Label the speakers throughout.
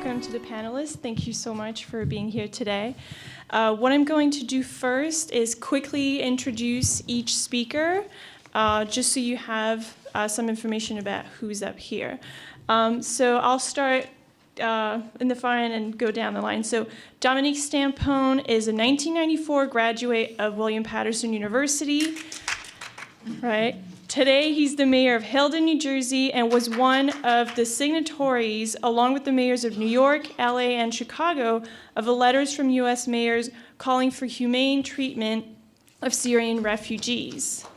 Speaker 1: welcome to the panelists. Thank you so much for being here today. What I'm going to do first is quickly introduce each speaker, just so you have some information about who's up here. So I'll start in the front and go down the line. So Dominique Stampone is a 1994 graduate of William Patterson University, right? Today, he's the mayor of Hilden, New Jersey, and was one of the signatories, along with the mayors of New York, LA, and Chicago, of the letters from U.S. mayors calling for humane treatment of Syrian refugees.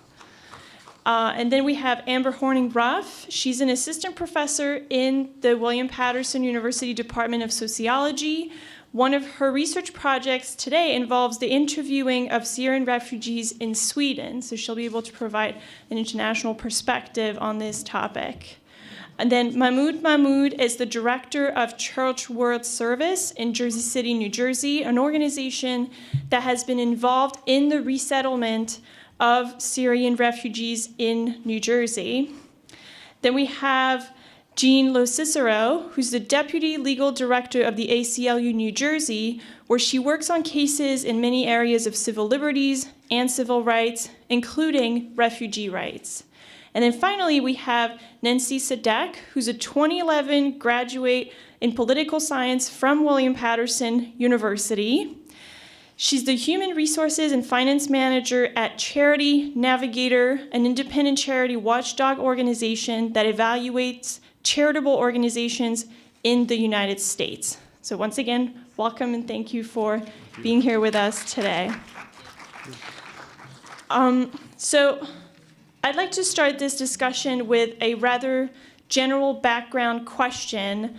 Speaker 1: And then we have Amber Horning-Ruff. She's an assistant professor in the William Patterson University Department of Sociology. One of her research projects today involves the interviewing of Syrian refugees in Sweden, so she'll be able to provide an international perspective on this topic. And then Mahmoud is the director of Church World Service in Jersey City, New Jersey, an organization that has been involved in the resettlement of Syrian refugees in New Jersey. Then we have Jean Lo Cicero, who's the Deputy Legal Director of the ACLU New Jersey, where she works on cases in many areas of civil liberties and civil rights, including refugee rights. And then finally, we have Nancy Sadek, who's a 2011 graduate in political science from William Patterson University. She's the Human Resources and Finance Manager at Charity Navigator, an independent charity watchdog organization that evaluates charitable organizations in the United States. So once again, welcome and thank you for being here with us today. So I'd like to start this discussion with a rather general background question,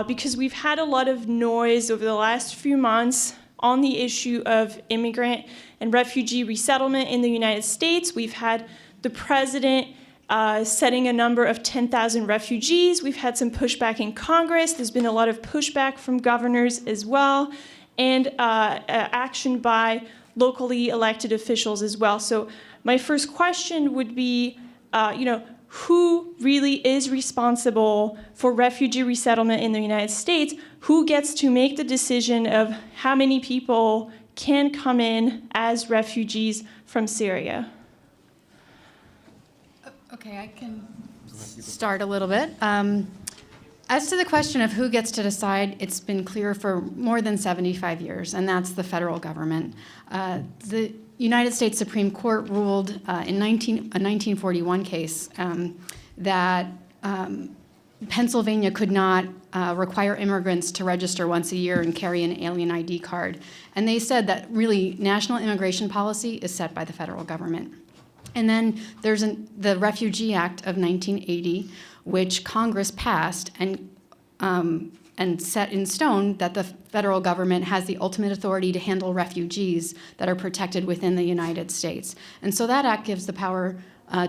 Speaker 1: because we've had a lot of noise over the last few months on the issue of immigrant and refugee resettlement in the United States. We've had the president setting a number of 10,000 refugees. We've had some pushback in Congress. There's been a lot of pushback from governors as well, and action by locally elected officials as well. So my first question would be, who really is responsible for refugee resettlement in the United States? Who gets to make the decision of how many people can come in as refugees from Syria?
Speaker 2: Okay, I can start a little bit. As to the question of who gets to decide, it's been clear for more than 75 years, and that's the federal government. The United States Supreme Court ruled in a 1941 case that Pennsylvania could not require immigrants to register once a year and carry an alien ID card. And they said that really national immigration policy is set by the federal government. And then there's the Refugee Act of 1980, which Congress passed and set in stone that the federal government has the ultimate authority to handle refugees that are protected within the United States. And so that act gives the power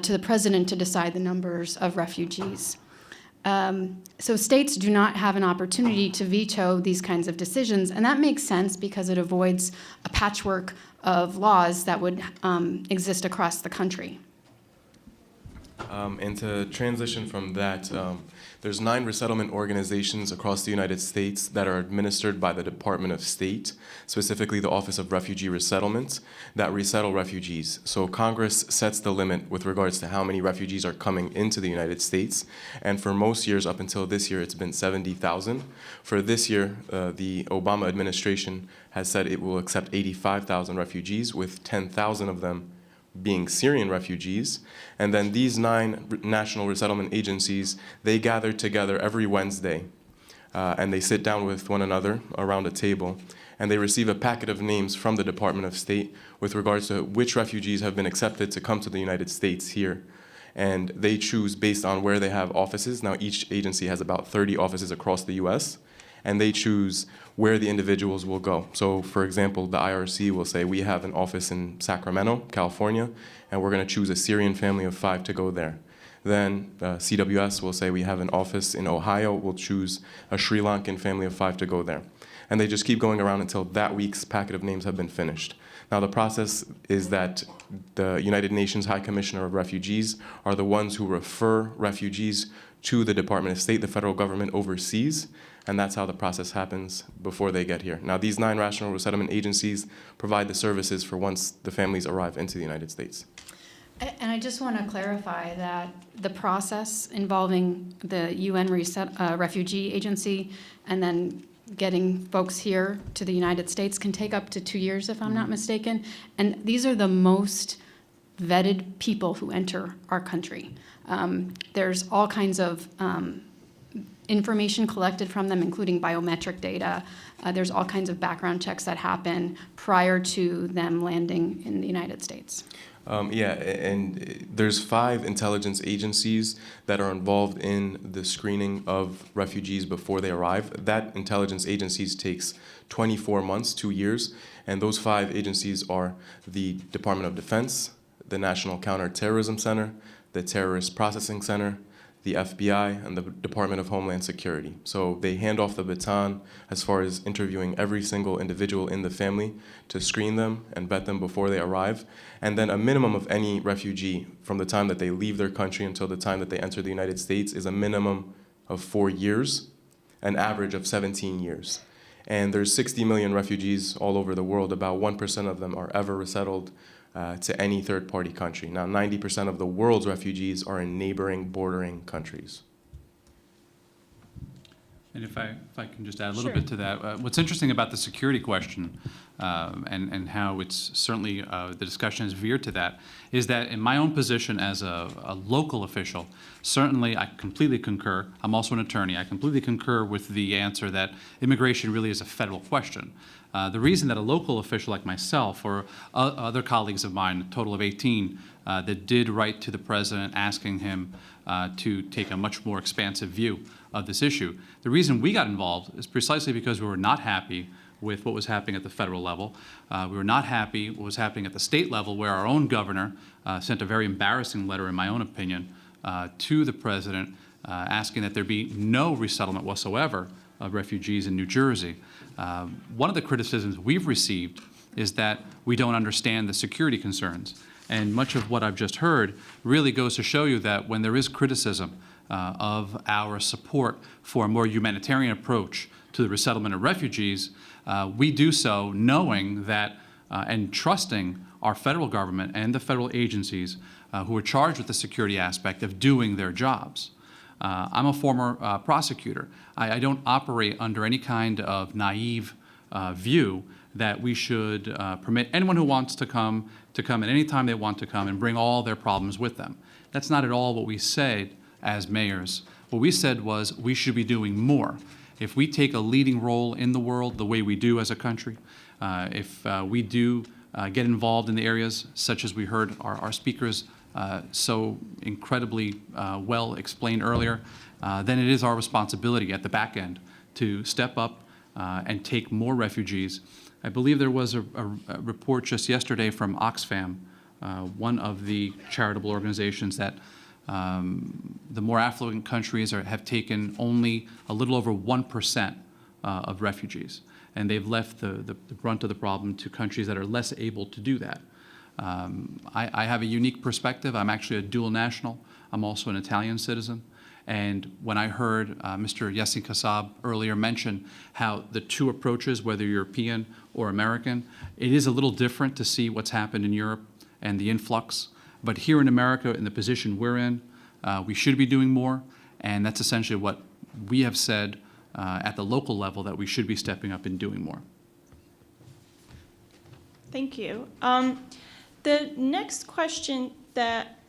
Speaker 2: to the president to decide the numbers of refugees. So states do not have an opportunity to veto these kinds of decisions, and that makes sense because it avoids a patchwork of laws that would exist across the country.
Speaker 3: And to transition from that, there's 9 resettlement organizations across the United States that are administered by the Department of State, specifically the Office of Refugee Resettlement, that resettle refugees. So Congress sets the limit with regards to how many refugees are coming into the United States. And for most years, up until this year, it's been 70,000. For this year, the Obama administration has said it will accept 85,000 refugees, with 10,000 of them being Syrian refugees. And then these 9 national resettlement agencies, they gather together every Wednesday, and they sit down with one another around a table, and they receive a packet of names from the Department of State with regards to which refugees have been accepted to come to the United States here. And they choose based on where they have offices. Now, each agency has about 30 offices across the US, and they choose where the individuals will go. So, for example, the IRC will say, we have an office in Sacramento, California, and we're going to choose a Syrian family of 5 to go there. Then CWS will say, we have an office in Ohio, we'll choose a Sri Lankan family of 5 to go there. And they just keep going around until that week's packet of names have been finished. Now, the process is that the United Nations High Commissioner of Refugees are the ones who refer refugees to the Department of State, the federal government overseas, and that's how the process happens before they get here. Now, these 9 rational resettlement agencies provide the services for once the families arrive into the United States.
Speaker 2: And I just want to clarify that the process involving the UN Refugee Agency and then getting folks here to the United States can take up to 2 years, if I'm not mistaken. And these are the most vetted people who enter our country. There's all kinds of information collected from them, including biometric data. There's all kinds of background checks that happen prior to them landing in the United States.
Speaker 3: Yeah, and there's 5 intelligence agencies that are involved in the screening of refugees before they arrive. That intelligence agencies takes 24 months, 2 years, and those 5 agencies are the Department of Defense, the National Counterterrorism Center, the Terrorist Processing Center, the FBI, and the Department of Homeland Security. So they hand off the baton as far as interviewing every single individual in the family to screen them and vet them before they arrive. And then a minimum of any refugee from the time that they leave their country until the time that they enter the United States is a minimum of 4 years, an average of 17 years. And there's 60 million refugees all over the world. About 1% of them are ever resettled to any third-party country. Now, 90% of the world's refugees are in neighboring, bordering countries.
Speaker 4: And if I can just add a little
Speaker 1: Sure.
Speaker 4: bit to that, what's interesting about the security question and how it's certainly the discussion has veered to that is that in my own position as a local official, certainly I completely concur. I'm also an attorney. I completely concur with the answer that immigration really is a federal question. The reason that a local official like myself or other colleagues of mine, a total of 18, that did write to the president asking him to take a much more expansive view of this issue. The reason we got involved is precisely because we were not happy with what was happening at the federal level. We were not happy what was happening at the state level, where our own governor sent a very embarrassing letter, in my own opinion, to the president asking that there be no resettlement whatsoever of refugees in New Jersey. One of the criticisms we've received is that we don't understand the security concerns. And much of what I've just heard really goes to show you that when there is criticism of our support for a more humanitarian approach to the resettlement of refugees, we do so knowing that and trusting our federal government and the federal agencies who are charged with the security aspect of doing their jobs. I'm a former prosecutor. I don't operate under any kind of naive view that we should permit anyone who wants to come at any time they want to come and bring all their problems with them. That's not at all what we said as mayors. What we said was we should be doing more. If we take a leading role in the world the way we do as a country, if we do get involved in the areas such as we heard our speakers so incredibly well explained earlier, then it is our responsibility at the back end to step up and take more refugees. I believe there was a report just yesterday from Oxfam, one of the charitable organizations, that the more affluent countries have taken only a little over 1% of refugees, and they've left the brunt of the problem to countries that are less able to do that. I have a unique perspective. I'm actually a dual national. I'm also an Italian citizen. And when I heard Mr. Yassin Kassab earlier mention how the two approaches, whether European or American, it is a little different to see what's happened in Europe and the influx. But here in America, in the position we're in, we should be doing more. And that's essentially what we have said at the local level, that we should be stepping up and doing more.
Speaker 1: Thank you. The next question that,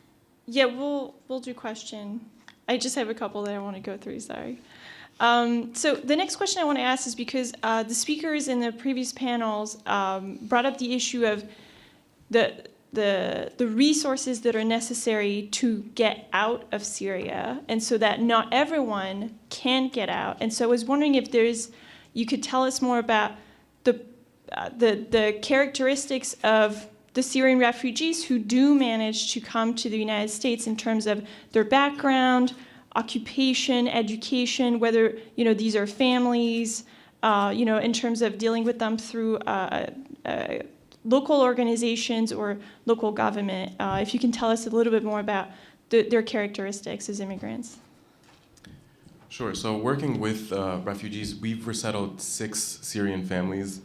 Speaker 1: yeah, we'll do question. I just have a couple that I want to go through, sorry. So the next question I want to ask is because the speakers in the previous panels brought up the issue of the resources that are necessary to get out of Syria, and so that not everyone can get out. And so I was wondering if you could tell us more about the characteristics of the Syrian refugees who do manage to come to the United States in terms of their background, occupation, education, whether these are families, in terms of dealing with them through local organizations or local government. If you can tell us a little bit more about their characteristics as immigrants.
Speaker 3: Sure. So working with refugees, we've resettled 6 Syrian families,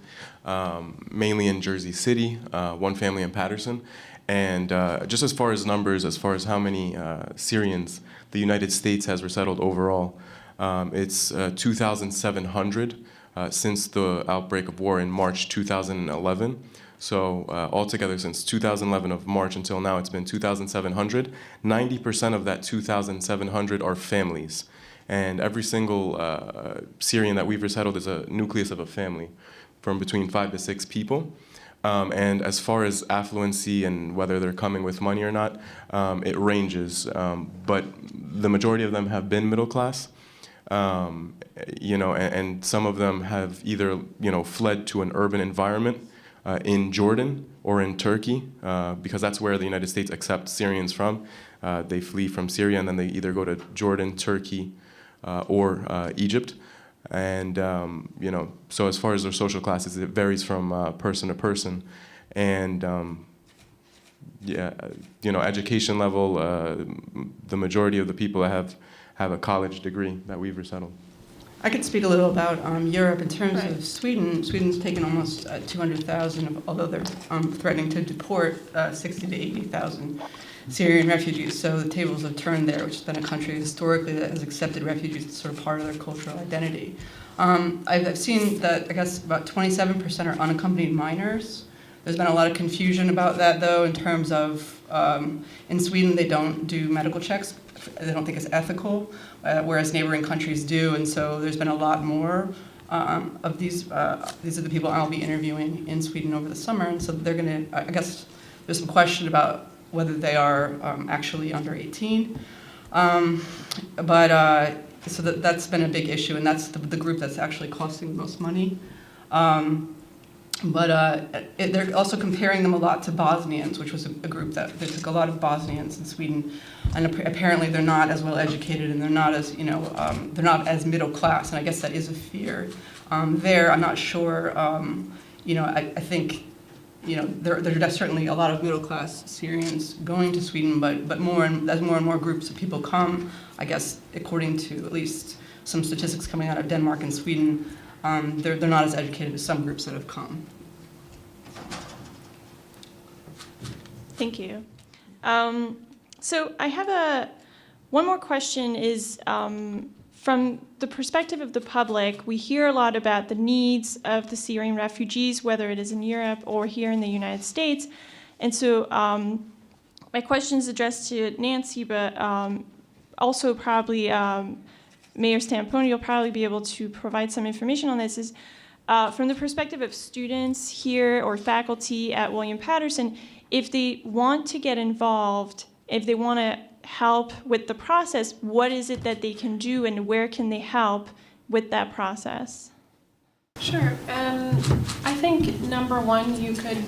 Speaker 3: mainly in Jersey City, 1 family in Patterson. And just as far as numbers, as far as how many Syrians the United States has resettled overall, it's 2,700 since the outbreak of war in March 2011. So altogether, since 2011 of March until now, it's been 2,700. 90% of that 2,700 are families. And every single Syrian that we've resettled is a nucleus of a family from between 5 to 6 people. And as far as affluency and whether they're coming with money or not, it ranges. But the majority of them have been middle class. And some of them have either, fled to an urban environment in Jordan or in Turkey, because that's where the United States accepts Syrians from. They flee from Syria and then they either go to Jordan, Turkey, or Egypt. And, so as far as their social classes, it varies from person to person. And, education level, the majority of the people that have a college degree that we've resettled.
Speaker 5: I could speak a little about Europe. In terms
Speaker 1: Right.
Speaker 5: of Sweden, Sweden's taken almost 200,000, although they're threatening to deport 60 to 80,000 Syrian refugees. So the tables have turned there, which has been a country historically that has accepted refugees as sort of part of their cultural identity. I've seen that, I guess, about 27% are unaccompanied minors. There's been a lot of confusion about that, though, in terms of, in Sweden, they don't do medical checks. They don't think it's ethical, whereas neighboring countries do. And so there's been a lot more of these. These are the people I'll be interviewing in Sweden over the summer. And so they're going to, I guess, there's some question about whether they are actually under 18. So that's been a big issue, and that's the group that's actually costing the most money. They're also comparing them a lot to Bosnians, which was a group that they took a lot of Bosnians in Sweden, and apparently they're not as well educated and they're not as they're not as middle class, and I guess that is a fear there. I'm not sure. I think there are certainly a lot of middle class Syrians going to Sweden, but as more and more groups of people come, I guess according to at least some statistics coming out of Denmark and Sweden. They're not as educated as some groups that have come.
Speaker 1: Thank you. So I have one more question is, from the perspective of the public, we hear a lot about the needs of the Syrian refugees, whether it is in Europe or here in the United States. And so my question is addressed to Nancy, but also probably Mayor Stamponi, you'll probably be able to provide some information on this, is from the perspective of students here or faculty at William Patterson, if they want to get involved, if they want to help with the process, what is it that they can do and where can they help with that process?
Speaker 6: Sure. I think number one, you could,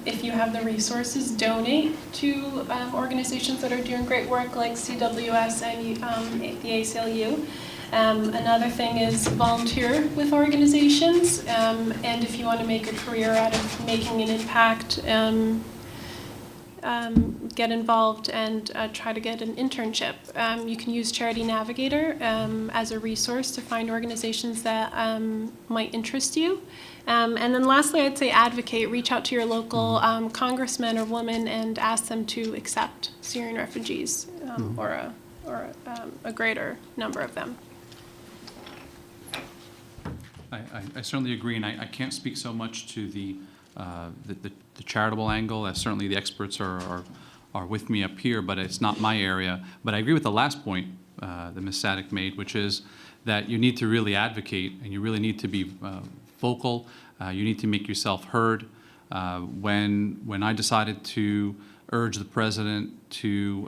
Speaker 6: if you have the resources, donate to organizations that are doing great work like CWS and the ACLU. Another thing is volunteer with organizations, and if you want to make a career out of making an impact, get involved and try to get an internship. You can use Charity Navigator as a resource to find organizations that might interest you. And then lastly, I'd say advocate. Reach out to your local congressman or woman and ask them to accept Syrian refugees or a greater number of them.
Speaker 4: I certainly agree, and I can't speak so much to the charitable angle, as certainly the experts are with me up here, but it's not my area. But I agree with the last point that Ms. Sadek made, which is that you need to really advocate and you really need to be vocal. You need to make yourself heard. When I decided to urge the president to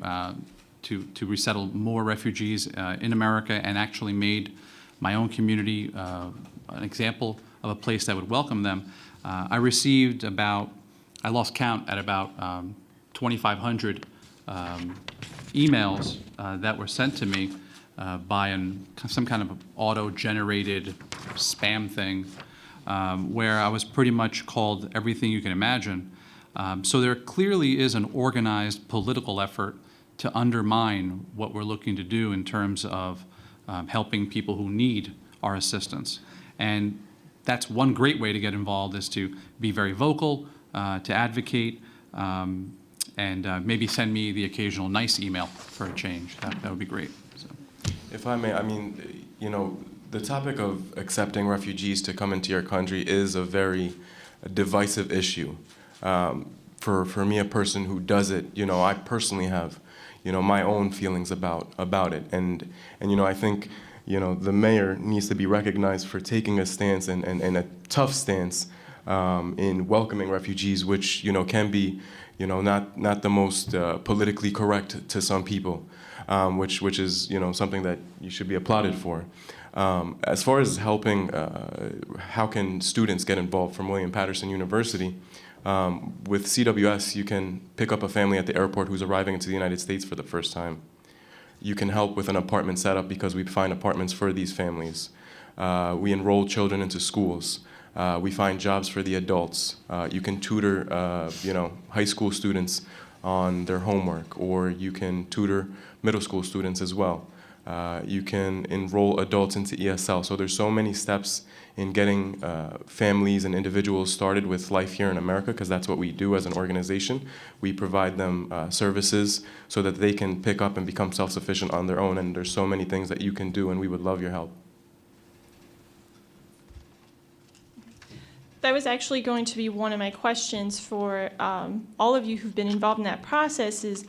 Speaker 4: resettle more refugees in America and actually made my own community an example of a place that would welcome them, I received I lost count at about 2,500 emails that were sent to me by some kind of auto-generated spam thing where I was pretty much called everything you can imagine. So there clearly is an organized political effort to undermine what we're looking to do in terms of helping people who need our assistance. And that's one great way to get involved, is to be very vocal, to advocate, and maybe send me the occasional nice email for a change. That would be great. So.
Speaker 3: If I may, I mean, you know, the topic of accepting refugees to come into your country is a very divisive issue. For me, a person who does it, you know, I personally have, you know, my own feelings about it. And you know, I think, you know, the mayor needs to be recognized for taking a stance and a tough stance in welcoming refugees, which, you know, can be, you know, not the most politically correct to some people, which is, you know, something that you should be applauded for. As far as helping, how can students get involved from William Patterson University? With CWS, you can pick up a family at the airport who's arriving into the United States for the first time. You can help with an apartment setup because we find apartments for these families. We enroll children into schools. We find jobs for the adults. You can tutor, you know, high school students on their homework, or you can tutor middle school students as well. You can enroll adults into ESL. So there's so many steps in getting families and individuals started with life here in America, because that's what we do as an organization. We provide them services so that they can pick up and become self-sufficient on their own, and there's so many things that you can do, and we would love your help.
Speaker 1: That was actually going to be one of my questions for all of you who've been involved in that process is,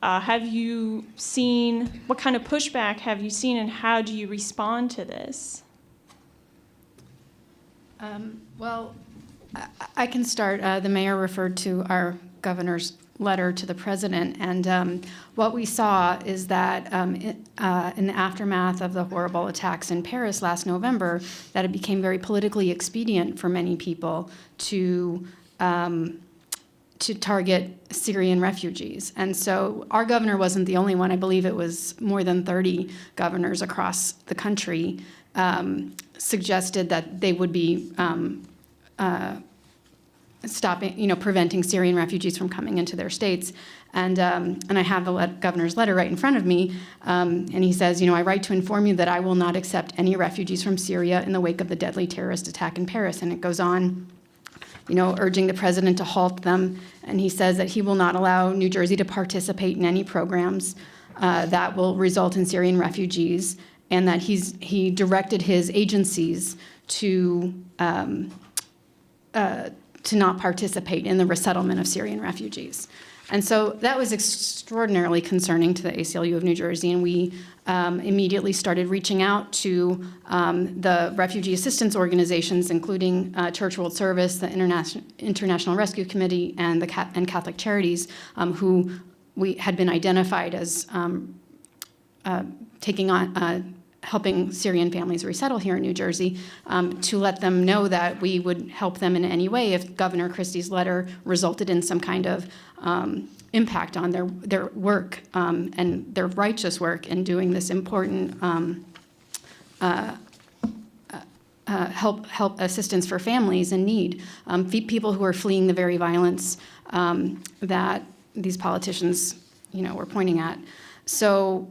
Speaker 1: have you seen, what kind of pushback have you seen, and how do you respond to this?
Speaker 2: Well, I can start. The mayor referred to our governor's letter to the president, and what we saw is that in the aftermath of the horrible attacks in Paris last November, that it became very politically expedient for many people to target Syrian refugees. And so our governor wasn't the only one. I believe it was more than 30 governors across the country suggested that they would be preventing Syrian refugees from coming into their states. And I have the governor's letter right in front of me, and he says, I write to inform you that I will not accept any refugees from Syria in the wake of the deadly terrorist attack in Paris. And it goes on, urging the president to halt them. And he says that he will not allow New Jersey to participate in any programs that will result in Syrian refugees, and that he directed his agencies to not participate in the resettlement of Syrian refugees. And so that was extraordinarily concerning to the ACLU of New Jersey, and we immediately started reaching out to the refugee assistance organizations, including Church World Service, the International Rescue Committee, and Catholic Charities, who we had been identified as taking on helping Syrian families resettle here in New Jersey, to let them know that we would help them in any way if Governor Christie's letter resulted in some kind of impact on their work and their righteous work in doing this important help assistance for families in need, people who are fleeing the very violence that these politicians, were pointing at. So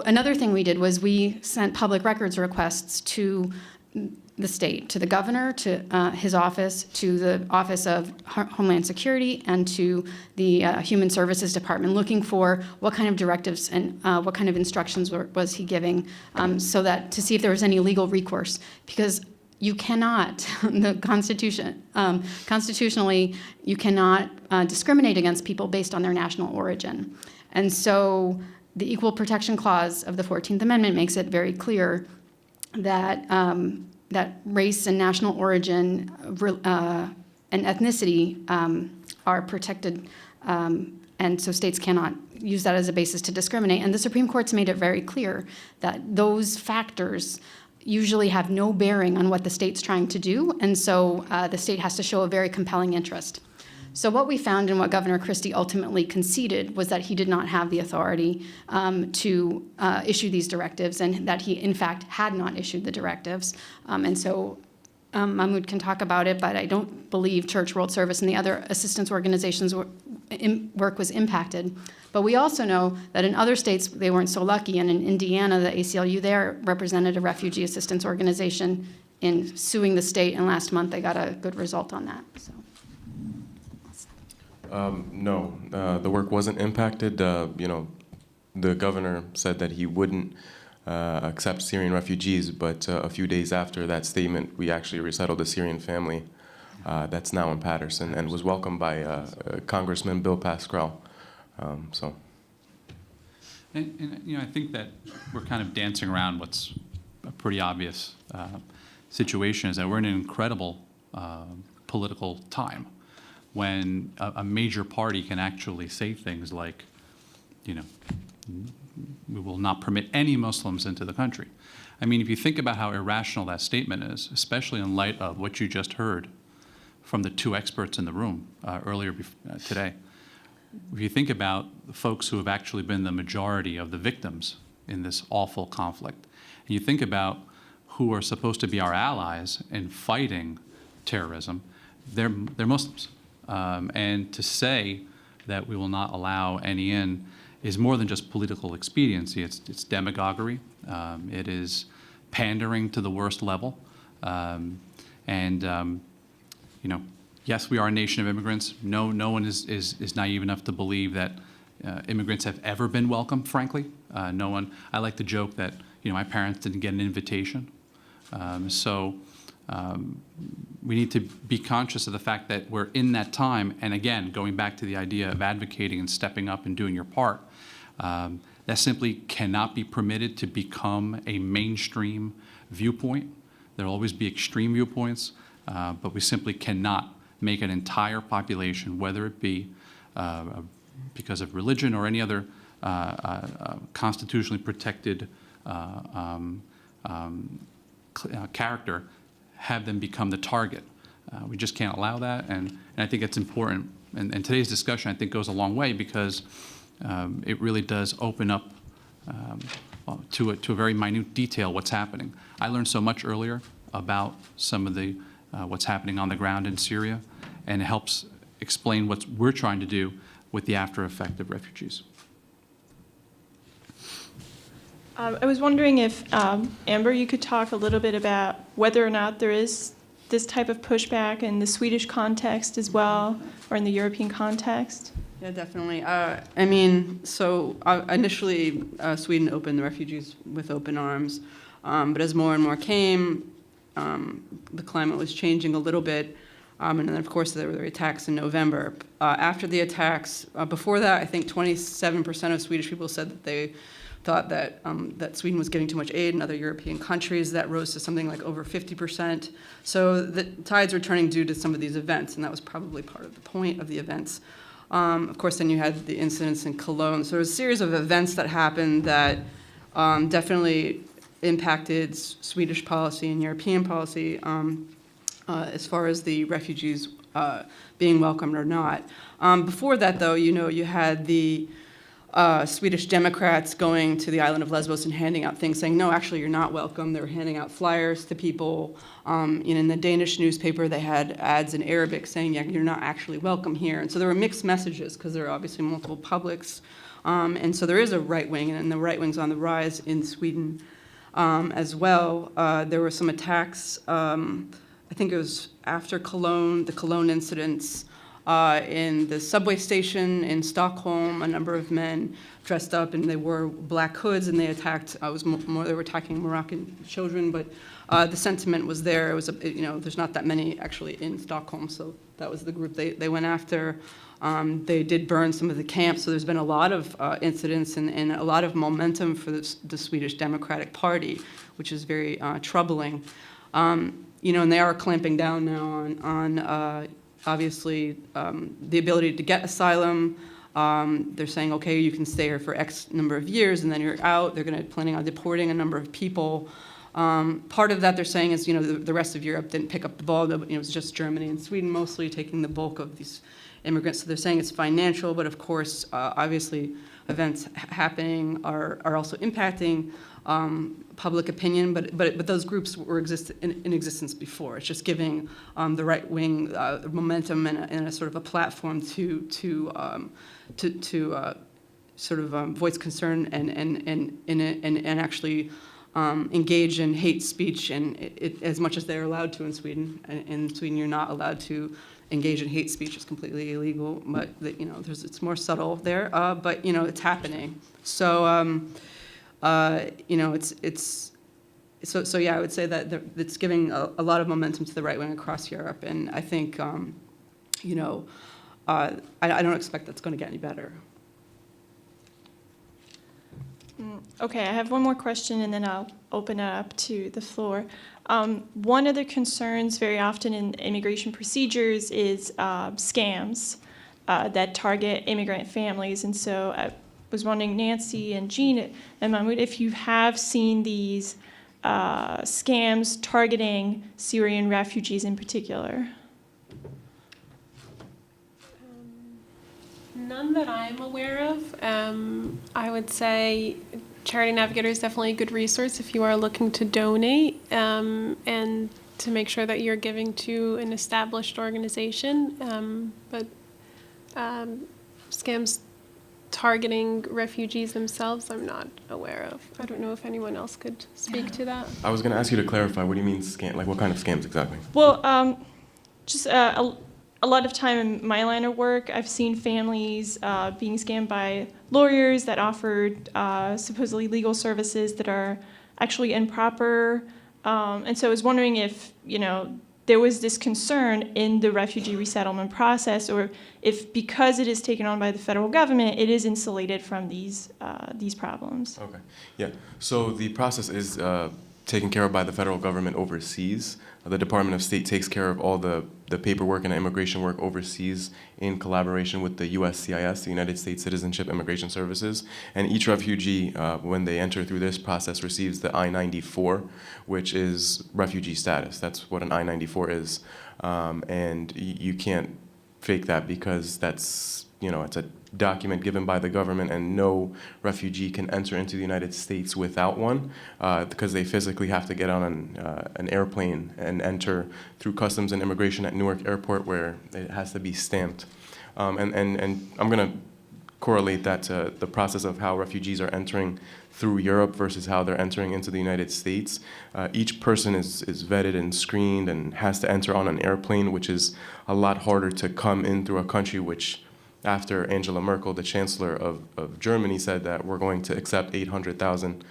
Speaker 2: another thing we did was we sent public records requests to the state, to the governor, to his office, to the Office of Homeland Security, and to the Human Services Department, looking for what kind of directives and what kind of instructions was he giving, so that to see if there was any legal recourse, because you cannot, constitutionally, you cannot discriminate against people based on their national origin. And so the Equal Protection Clause of the 14th Amendment makes it very clear that that race and national origin and ethnicity are protected, and so states cannot use that as a basis to discriminate. And the Supreme Court's made it very clear that those factors usually have no bearing on what the state's trying to do, and so the state has to show a very compelling interest. So what we found and what Governor Christie ultimately conceded was that he did not have the authority to issue these directives, and that he, in fact, had not issued the directives. And so Mahmoud can talk about it, but I don't believe Church World Service and the other assistance organizations work was impacted. But we also know that in other states, they weren't so lucky. And in Indiana, the ACLU there represented a refugee assistance organization in suing the state. And last month, they got a good result on that. So.
Speaker 3: No, the work wasn't impacted. The governor said that he wouldn't accept Syrian refugees, but a few days after that statement, we actually resettled a Syrian family that's now in Patterson and was welcomed by Congressman Bill Pascrell.
Speaker 4: I think that we're kind of dancing around what's a pretty obvious situation, is that we're in an incredible political time when a major party can actually say things like, we will not permit any Muslims into the country. I mean, if you think about how irrational that statement is, especially in light of what you just heard from the two experts in the room earlier today, if you think about the folks who have actually been the majority of the victims in this awful conflict, and you think about who are supposed to be our allies in fighting terrorism, they're Muslims. And to say that we will not allow any in is more than just political expediency. It's demagoguery. It is pandering to the worst level. Yes, we are a nation of immigrants. No one is naive enough to believe that immigrants have ever been welcome, frankly. No one. I like to joke that my parents didn't get an invitation. We need to be conscious of the fact that we're in that time, and again, going back to the idea of advocating and stepping up and doing your part, that simply cannot be permitted to become a mainstream viewpoint. There will always be extreme viewpoints, but we simply cannot make an entire population, whether it be because of religion or any other constitutionally protected character, have them become the target. We just can't allow that, and I think it's important. And today's discussion, I think, goes a long way because it really does open up to a very minute detail what's happening. I learned so much earlier about some of the what's happening on the ground in Syria, and it helps explain what we're trying to do with the after effect of refugees.
Speaker 1: I was wondering if, Amber, you could talk a little bit about whether or not there is this type of pushback in the Swedish context as well, or in the European context?
Speaker 5: Yeah, definitely. Initially, Sweden opened the refugees with open arms, but as more and more came, the climate was changing a little bit, and then, of course, there were the attacks in November. After the attacks, before that, I think 27% of Swedish people said that they thought that Sweden was giving too much aid in other European countries. That rose to something like over 50%. So the tides were turning due to some of these events, and that was probably part of the point of the events. Of course, then you had the incidents in Cologne. So there was a series of events that happened that definitely impacted Swedish policy and European policy as far as the refugees being welcomed or not. Before that, though, you had the Swedish Democrats going to the island of Lesbos and handing out things saying, no, actually, you're not welcome. They were handing out flyers to people. In the Danish newspaper, they had ads in Arabic saying, yeah, you're not actually welcome here. And so there were mixed messages because there are obviously multiple publics. And so there is a right wing, and the right wing's on the rise in Sweden as well. There were some attacks, I think it was after Cologne, the Cologne incidents, in the subway station in Stockholm. A number of men dressed up and they wore black hoods and they attacked. They were attacking Moroccan children, but the sentiment was there. It was there's not that many actually in Stockholm, so that was the group they went after. They did burn some of the camps, so there's been a lot of incidents and a lot of momentum for the Swedish Democratic Party, which is very troubling. And they are clamping down now on obviously, the ability to get asylum. They're saying, okay, you can stay here for X number of years, and then you're out. They're planning on deporting a number of people. Part of that they're saying is, the rest of Europe didn't pick up the ball. It was just Germany and Sweden mostly taking the bulk of these immigrants. So they're saying it's financial, but of course, obviously, events happening are also impacting public opinion, but those groups were in existence before. It's just giving the right wing momentum and a sort of a platform to sort of voice concern and actually engage in hate speech, and as much as they're allowed to in Sweden. In Sweden, you're not allowed to engage in hate speech; it's completely illegal. But it's more subtle there. But it's happening. So So yeah, I would say that it's giving a lot of momentum to the right wing across Europe, and I think I don't expect that's going to get any better.
Speaker 1: Okay, I have one more question, and then I'll open it up to the floor. One of the concerns very often in immigration procedures is scams that target immigrant families. And so I was wondering, Nancy and Jean and Mahmoud, if you have seen these scams targeting Syrian refugees in particular.
Speaker 6: None that I'm aware of. I would say Charity Navigator is definitely a good resource if you are looking to donate and to make sure that you're giving to an established organization. But scams targeting refugees themselves, I'm not aware of. I don't know if anyone else could speak to that.
Speaker 3: I was going to ask you to clarify. What do you mean scam? Like, what kind of scams exactly?
Speaker 1: Well, just a lot of time in my line of work, I've seen families being scammed by lawyers that offered supposedly legal services that are actually improper. And so I was wondering if, there was this concern in the refugee resettlement process, or if because it is taken on by the federal government, it is insulated from these problems.
Speaker 3: Okay. Yeah. So the process is taken care of by the federal government overseas. The Department of State takes care of all the paperwork and immigration work overseas in collaboration with the USCIS, the United States Citizenship Immigration Services. And each refugee, when they enter through this process, receives the I-94, which is refugee status. That's what an I-94 is. And you can't fake that because that's, it's a document given by the government, and no refugee can enter into the United States without one because they physically have to get on an airplane and enter through customs and immigration at Newark Airport, where it has to be stamped. And I'm going to correlate that to the process of how refugees are entering through Europe versus how they're entering into the United States. Each person is vetted and screened and has to enter on an airplane, which is a lot harder to come in through a country which, after Angela Merkel, the Chancellor of Germany, said that we're going to accept 800,000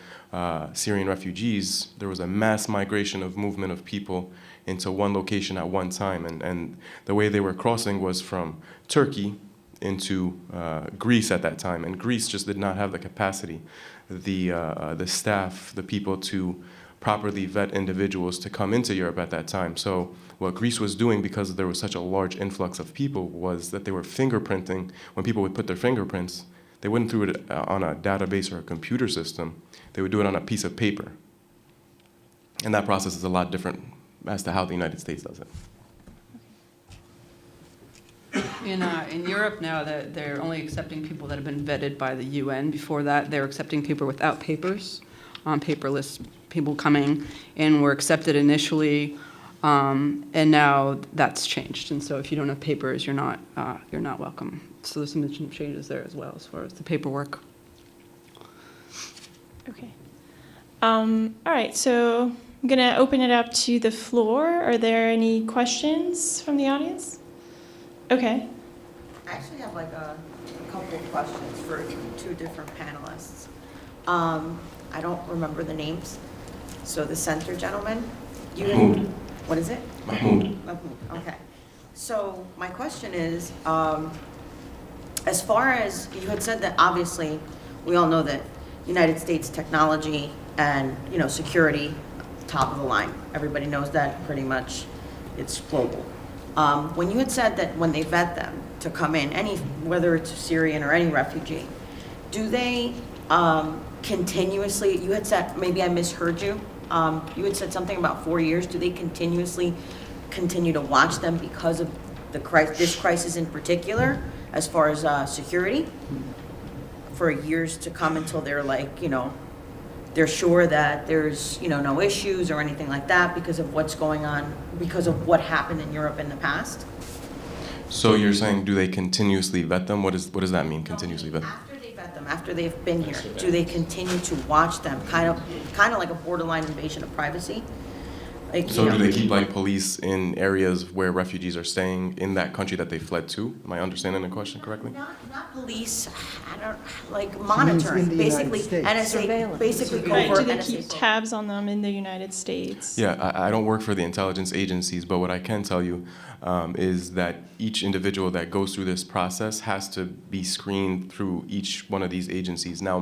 Speaker 3: Syrian refugees, there was a mass migration of movement of people into one location at one time. And the way they were crossing was from Turkey into Greece at that time. And Greece just did not have the capacity, the staff, the people to properly vet individuals to come into Europe at that time. So what Greece was doing, because there was such a large influx of people, was that they were fingerprinting. When people would put their fingerprints, they wouldn't do it on a database or a computer system. They would do it on a piece of paper. And that process is a lot different as to how the United States does it.
Speaker 5: In Europe now, they're only accepting people that have been vetted by the UN. Before that, they're accepting people without papers, paperless people coming in were accepted initially, and now that's changed. And so if you don't have papers, you're not welcome. So there's some changes there as well as far as the paperwork.
Speaker 1: Okay. All right, so I'm going to open it up to the floor. Are there any questions from the audience? Okay.
Speaker 7: I actually have like a couple of questions for two different panelists. I don't remember the names. So the center gentleman,
Speaker 3: Mahmoud.
Speaker 7: What is it?
Speaker 3: Mahmoud.
Speaker 7: Okay. So my question is, as far as you had said that obviously we all know that United States technology and security, top of the line. Everybody knows that pretty much. It's global. When you had said that when they vet them to come in, whether it's Syrian or any refugee, do they continuously, you had said, maybe I misheard you, you had said something about 4 years. Do they continuously continue to watch them because of this crisis in particular, as far as security, for years to come until they're like, they're sure that there's, no issues or anything like that because of what's going on, because of what happened in Europe in the past?
Speaker 3: So you're saying, do they continuously vet them? What does that mean, continuously vet them?
Speaker 7: After they vet them, after they've been here, do they continue to watch them, kind of like a borderline invasion of privacy? Like,
Speaker 3: So do they keep like police in areas where refugees are staying in that country that they fled to? Am I understanding the question correctly?
Speaker 7: Not police, monitoring,
Speaker 8: the
Speaker 7: basically,
Speaker 8: United States.
Speaker 7: NSA, basically
Speaker 1: Right,
Speaker 7: covert
Speaker 1: do they
Speaker 7: NSA.
Speaker 1: keep tabs on them in the United States?
Speaker 3: Yeah, I don't work for the intelligence agencies, but what I can tell you is that each individual that goes through this process has to be screened through each one of these agencies. Now,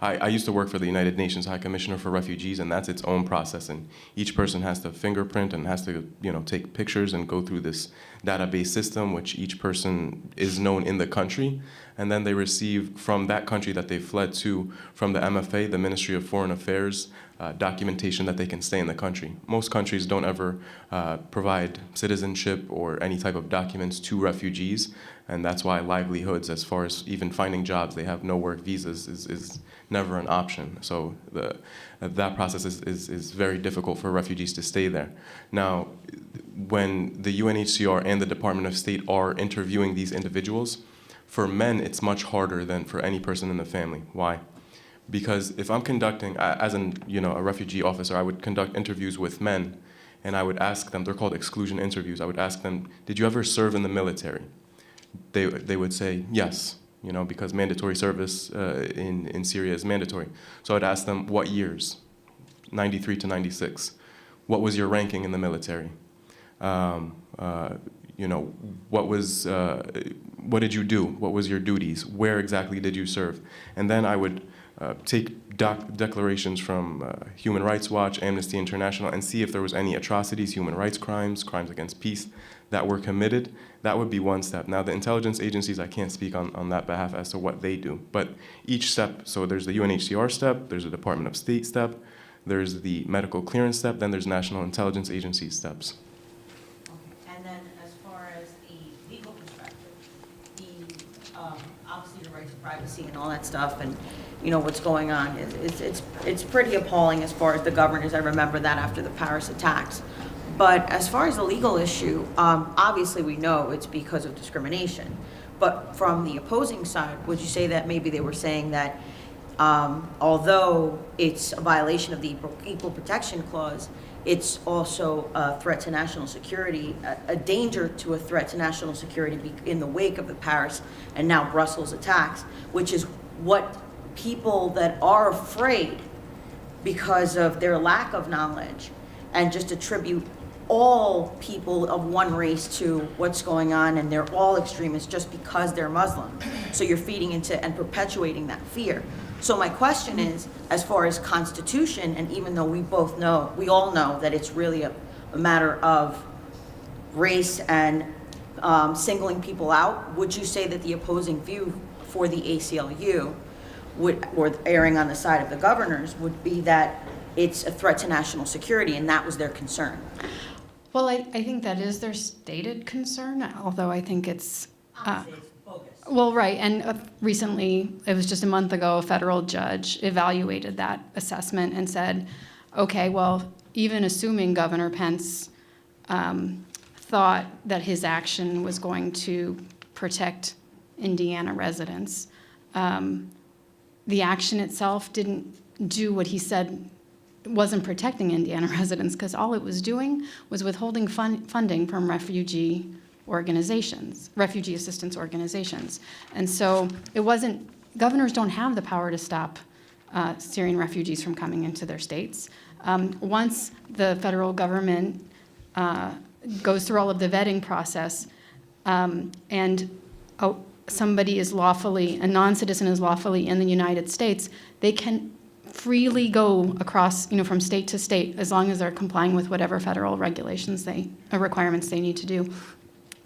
Speaker 3: I used to work for the United Nations High Commissioner for Refugees, and that's its own process, and each person has to fingerprint and has to, take pictures and go through this database system, which each person is known in the country, and then they receive from that country that they fled to, from the MFA, the Ministry of Foreign Affairs, documentation that they can stay in the country. Most countries don't ever provide citizenship or any type of documents to refugees, and that's why livelihoods, as far as even finding jobs, they have no work visas, is never an option. So that process is very difficult for refugees to stay there. Now, when the UNHCR and the Department of State are interviewing these individuals, for men, it's much harder than for any person in the family. Why? Because if I'm conducting, as a refugee officer, I would conduct interviews with men, and I would ask them, they're called exclusion interviews, I would ask them, did you ever serve in the military? They would say, yes, because mandatory service in Syria is mandatory. So I'd ask them, what years? 93 to 96. What was your ranking in the military? What did you do? What was your duties? Where exactly did you serve? And then I would take declarations from Human Rights Watch, Amnesty International, and see if there was any atrocities, human rights crimes, crimes against peace that were committed. That would be one step. Now, the intelligence agencies, I can't speak on that behalf as to what they do. But each step, so there's the UNHCR step, there's the Department of State step, there's the medical clearance step, then there's National Intelligence Agency steps.
Speaker 7: And then as far as the legal perspective, obviously the right to privacy and all that stuff, and what's going on it's pretty appalling as far as the governors. I remember that after the Paris attacks. But as far as the legal issue, obviously we know it's because of discrimination. But from the opposing side, would you say that maybe they were saying that although it's a violation of the Equal Protection Clause, it's also a threat to national security, a danger to a threat to national security in the wake of the Paris and now Brussels attacks, which is what people that are afraid because of their lack of knowledge and just attribute all people of one race to what's going on, and they're all extremists just because they're Muslim. So you're feeding into and perpetuating that fear. So my question is, as far as Constitution, and even though we all know that it's really a matter of race and singling people out, would you say that the opposing view for the ACLU or erring on the side of the governors would be that it's a threat to national security, and that was their concern?
Speaker 2: Well, I think that is their stated concern, although I think it's...
Speaker 7: Obviously, it's bogus.
Speaker 2: Well, right, and recently, it was just a month ago, a federal judge evaluated that assessment and said, okay, well, even assuming Governor Pence thought that his action was going to protect Indiana residents, the action itself didn't do what he said wasn't protecting Indiana residents, because all it was doing was withholding funding from refugee organizations, refugee assistance organizations. And so it wasn't, governors don't have the power to stop Syrian refugees from coming into their states. Once the federal government goes through all of the vetting process and somebody is lawfully, a non-citizen is lawfully in the United States, they can freely go across, from state to state, as long as they're complying with whatever federal regulations requirements they need to do.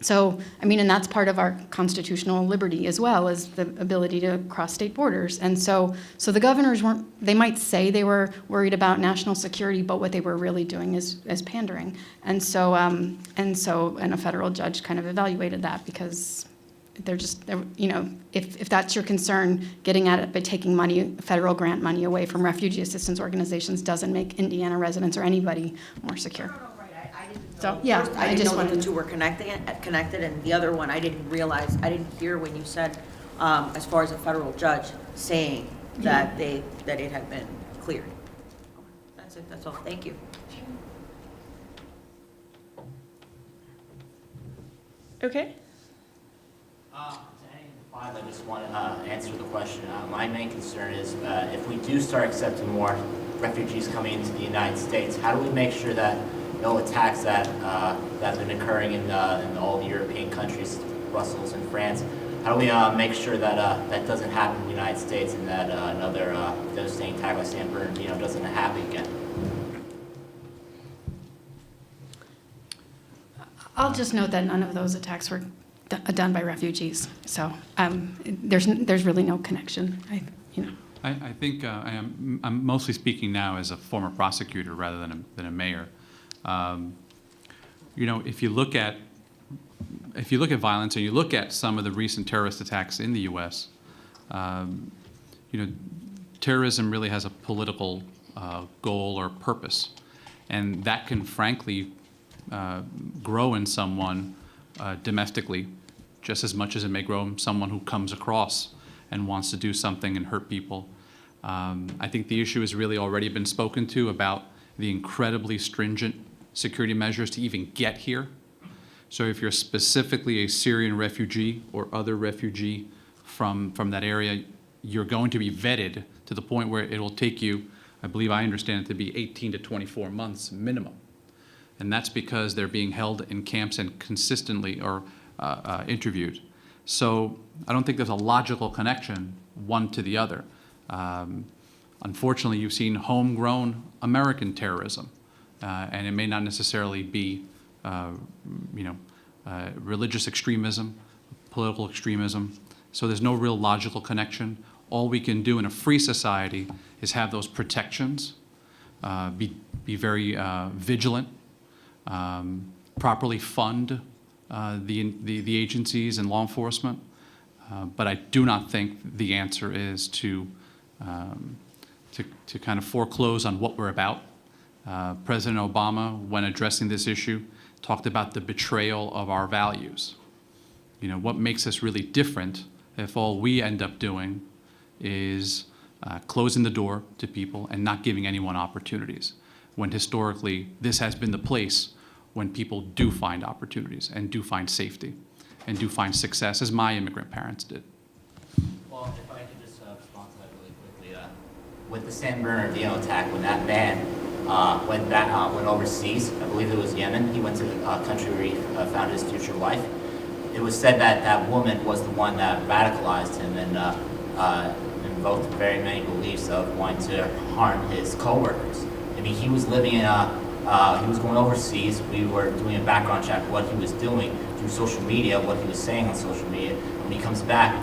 Speaker 2: So, and that's part of our constitutional liberty as well, as the ability to cross state borders. And so the governors they might say they were worried about national security, but what they were really doing is pandering. And a federal judge kind of evaluated that because if that's your concern, getting at it by taking money, federal grant money away from refugee assistance organizations doesn't make Indiana residents or anybody more secure.
Speaker 7: Right, I didn't know.
Speaker 2: So, yeah,
Speaker 7: First,
Speaker 2: I
Speaker 7: I didn't
Speaker 2: just
Speaker 7: know that
Speaker 2: wanted
Speaker 7: the two were connected, and the other one, I didn't realize, I didn't hear when you said, as far as a federal judge saying that that it had been cleared. That's it, that's all, thank you.
Speaker 1: Okay.
Speaker 8: To any of the five, I just want to answer the question. My main concern is if we do start accepting more refugees coming into the United States, how do we make sure that no attacks that have been occurring in all the European countries, Brussels and France, how do we make sure that that doesn't happen in the United States and that another devastating attack like San Bernardino doesn't happen again?
Speaker 2: I'll just note that none of those attacks were done by refugees. So there's really no connection.
Speaker 4: I think I'm mostly speaking now as a former prosecutor rather than a mayor. If you look at violence and you look at some of the recent terrorist attacks in the U.S., terrorism really has a political goal or purpose, and that can frankly grow in someone domestically just as much as it may grow in someone who comes across and wants to do something and hurt people. I think the issue has really already been spoken to about the incredibly stringent security measures to even get here. So if you're specifically a Syrian refugee or other refugee from that area, you're going to be vetted to the point where it will take you, I believe I understand it to be 18 to 24 months minimum. And that's because they're being held in camps and consistently or interviewed. So I don't think there's a logical connection one to the other. Unfortunately, you've seen homegrown American terrorism, and it may not necessarily be religious extremism, political extremism. So there's no real logical connection. All we can do in a free society is have those protections, be very vigilant, properly fund the agencies and law enforcement. But I do not think the answer is to kind of foreclose on what we're about. President Obama, when addressing this issue, talked about the betrayal of our values. What makes us really different if all we end up doing is closing the door to people and not giving anyone opportunities, when historically this has been the place when people do find opportunities and do find safety and do find success, as my immigrant parents did.
Speaker 8: Well, if I could just respond to that really quickly. With the San Bernardino attack, when that man went overseas, I believe it was Yemen, he went to the country where he found his future wife. It was said that that woman was the one that radicalized him and invoked very many beliefs of wanting to harm his coworkers. I mean, he was living in he was going overseas. We were doing a background check what he was doing through social media, what he was saying on social media. When he comes back,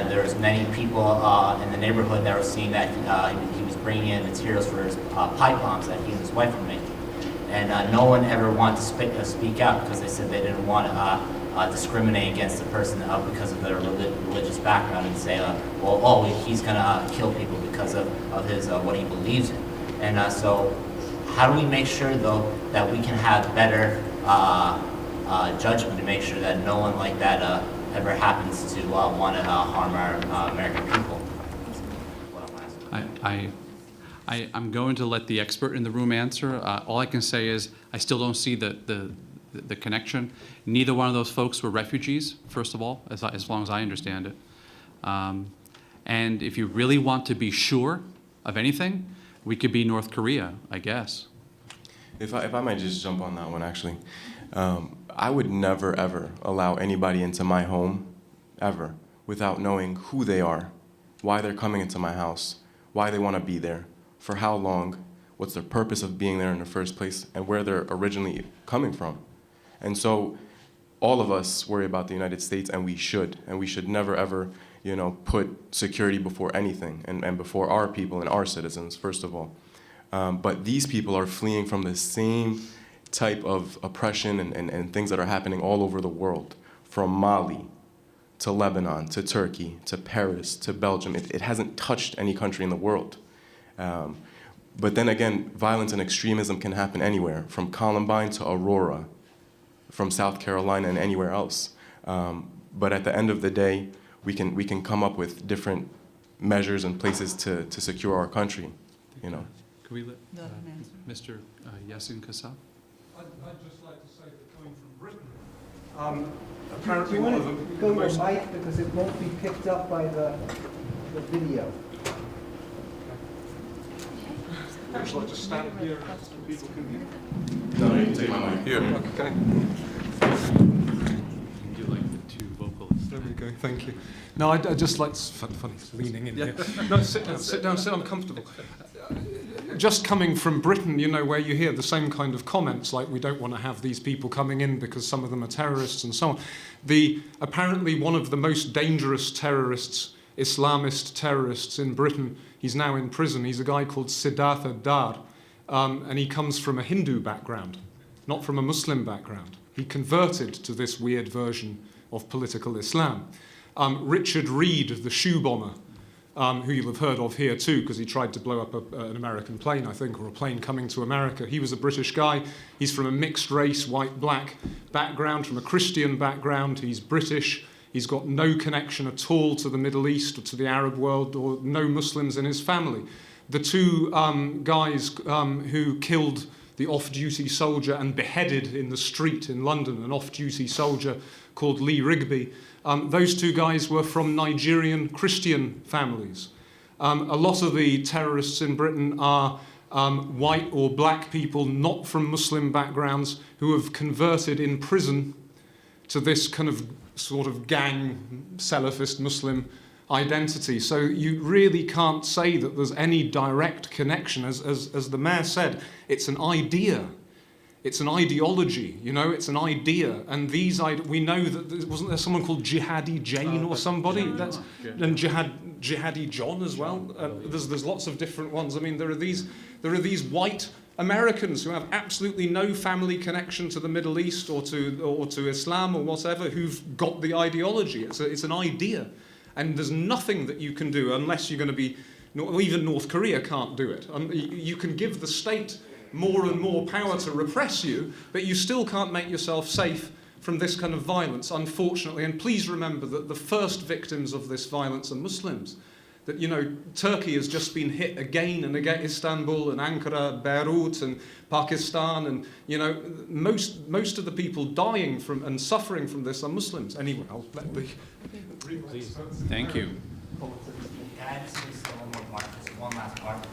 Speaker 8: there's many people in the neighborhood that were seeing that he was bringing in materials for his pipe bombs that he and his wife were making. And no one ever wanted to speak out because they said they didn't want to discriminate against the person because of their religious background and say, he's going to kill people because of his what he believes in. And so how do we make sure, though, that we can have better judgment to make sure that no one like that ever happens to want to harm our American people?
Speaker 4: I'm going to let the expert in the room answer. All I can say is I still don't see the connection. Neither one of those folks were refugees, first of all, as long as I understand it. And if you really want to be sure of anything, we could be North Korea, I guess.
Speaker 3: If I might just jump on that one, actually. I would never, ever allow anybody into my home, ever, without knowing who they are, why they're coming into my house, why they want to be there, for how long, what's their purpose of being there in the first place, and where they're originally coming from. And so all of us worry about the United States, and we should never, ever, put security before anything, and before our people and our citizens, first of all. But these people are fleeing from the same type of oppression and things that are happening all over the world, from Mali to Lebanon, to Turkey, to Paris, to Belgium. It hasn't touched any country in the world. But then again, violence and extremism can happen anywhere, from Columbine to Aurora, from South Carolina and anywhere else. But at the end of the day, we can come up with different measures and places to secure our country, you know.
Speaker 4: Can we let Mr. Yasin Kassab?
Speaker 9: I'd just like to say that coming from Britain, apparently
Speaker 10: Do you
Speaker 9: one
Speaker 10: want
Speaker 9: of
Speaker 10: to
Speaker 9: the
Speaker 10: go to
Speaker 9: most...
Speaker 10: the mic because it won't be picked up by the video?
Speaker 9: I'd just like to stand here so people can hear.
Speaker 3: No, you can take my mic. Here.
Speaker 9: Okay,
Speaker 4: Do like the two vocalists.
Speaker 9: there we go, thank you. No, I'd just like to... Funny, leaning in here. No, sit down, I'm comfortable. Just coming from Britain, you know, where you hear the same kind of comments, like we don't want to have these people coming in because some of them are terrorists and so on. Apparently one of the most dangerous terrorists, Islamist terrorists in Britain, he's now in prison. He's a guy called Siddhartha Dar, and he comes from a Hindu background, not from a Muslim background. He converted to this weird version of political Islam. Richard Reed, the shoe bomber, who you'll have heard of here too, because he tried to blow up an American plane, I think, or a plane coming to America. He was a British guy. He's from a mixed race, white-black background, from a Christian background. He's British. He's got no connection at all to the Middle East or to the Arab world, or no Muslims in his family. The two guys who killed the off-duty soldier and beheaded in the street in London an off-duty soldier called Lee Rigby, those two guys were from Nigerian Christian families. A lot of the terrorists in Britain are white or black people not from Muslim backgrounds who have converted in prison to this kind of sort of gang Salafist Muslim identity. So you really can't say that there's any direct connection. As the mayor said, it's an idea. It's an ideology, you know, it's an idea. And we know that wasn't there someone called Jihadi Jane or somebody? And Jihadi John as well. There's lots of different ones. I mean, there are these white Americans who have absolutely no family connection to the Middle East or to Islam or whatever, who've got the ideology. It's an idea. And there's nothing that you can do unless you're going to be, even North Korea can't do it. You can give the state more and more power to repress you, but you still can't make yourself safe from this kind of violence, unfortunately. And please remember that the first victims of this violence are Muslims. That, you know, Turkey has just been hit again and again, Istanbul and Ankara, Beirut and Pakistan, and, you know, most of the people dying from and suffering from this are Muslims. Anyway, I'll let the...
Speaker 4: Please. Thank you.
Speaker 8: Can I just say one more part, just one last part?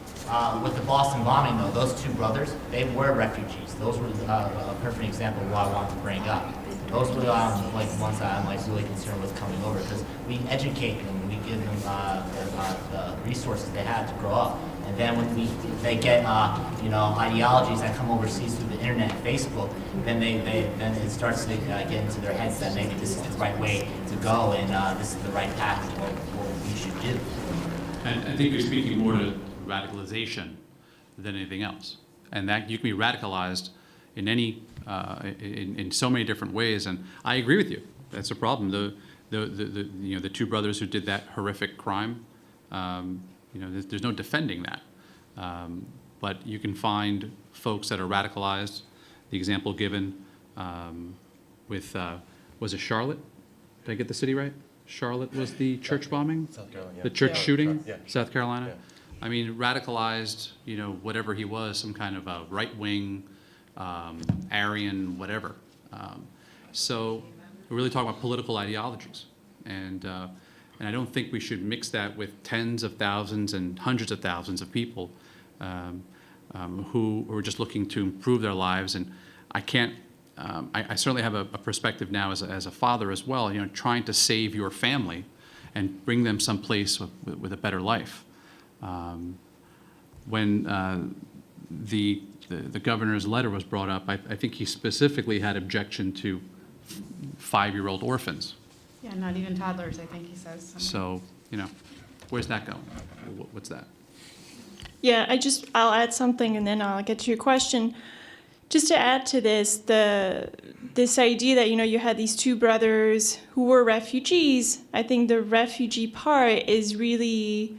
Speaker 8: With the Boston bombing, though, those two brothers, they were refugees. Those were a perfect example of what I wanted to bring up. Those were like the ones that I'm like really concerned with coming over, because we educate them, we give them the resources they have to grow up, and then when they get ideologies that come overseas through the internet, and Facebook, then it starts to get into their heads that maybe this is the right way to go, and this is the right path of what we should do.
Speaker 4: And I think you're speaking more to radicalization than anything else, and that you can be radicalized in any in so many different ways. And I agree with you. That's a problem. The two brothers who did that horrific crime. There's no defending that. But you can find folks that are radicalized. The example given with was it Charlotte? Did I get the city right? Charlotte was the church bombing,
Speaker 3: South Carolina, yeah.
Speaker 4: the church shooting,
Speaker 3: Yeah.
Speaker 4: South Carolina.
Speaker 3: Yeah.
Speaker 4: I mean, radicalized, whatever he was, some kind of a right-wing, Aryan, whatever. So we're really talking about political ideologies, and I don't think we should mix that with tens of thousands and hundreds of thousands of people who are just looking to improve their lives. And I can't. I certainly have a perspective now as a father as well, trying to save your family and bring them someplace with a better life. When the governor's letter was brought up, I think he specifically had objection to 5-year-old orphans.
Speaker 2: Yeah, not even toddlers, I think he says.
Speaker 4: So, where's that going? What's that?
Speaker 1: Yeah, I'll add something and then I'll get to your question. Just to add to this, this idea that, you had these two brothers who were refugees, I think the refugee part is really,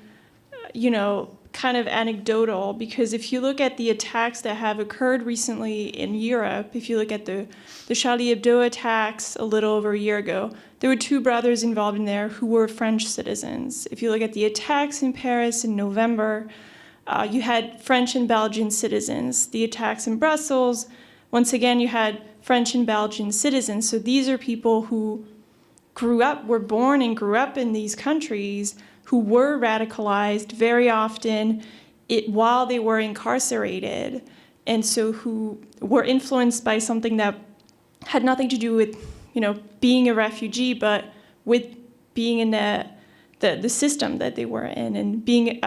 Speaker 1: kind of anecdotal, because if you look at the attacks that have occurred recently in Europe, if you look at the Charlie Hebdo attacks a little over a year ago, there were two brothers involved in there who were French citizens. If you look at the attacks in Paris in November, you had French and Belgian citizens. The attacks in Brussels, once again, you had French and Belgian citizens. So these are people who were born and grew up in these countries, who were radicalized very often while they were incarcerated, and so who were influenced by something that had nothing to do with, being a refugee, but with being in the system that they were in, and being,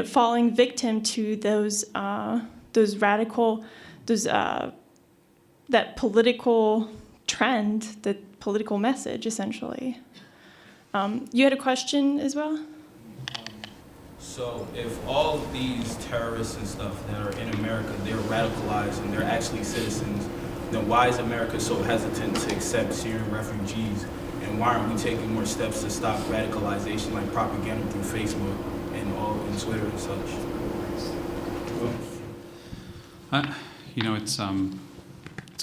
Speaker 1: falling victim to those radical, that political trend, that political message, essentially. You had a question as well?
Speaker 11: So if all of these terrorists and stuff that are in America, they're radicalized and they're actually citizens, then why is America so hesitant to accept Syrian refugees? And why aren't we taking more steps to stop radicalization, like propaganda through Facebook and Twitter and such?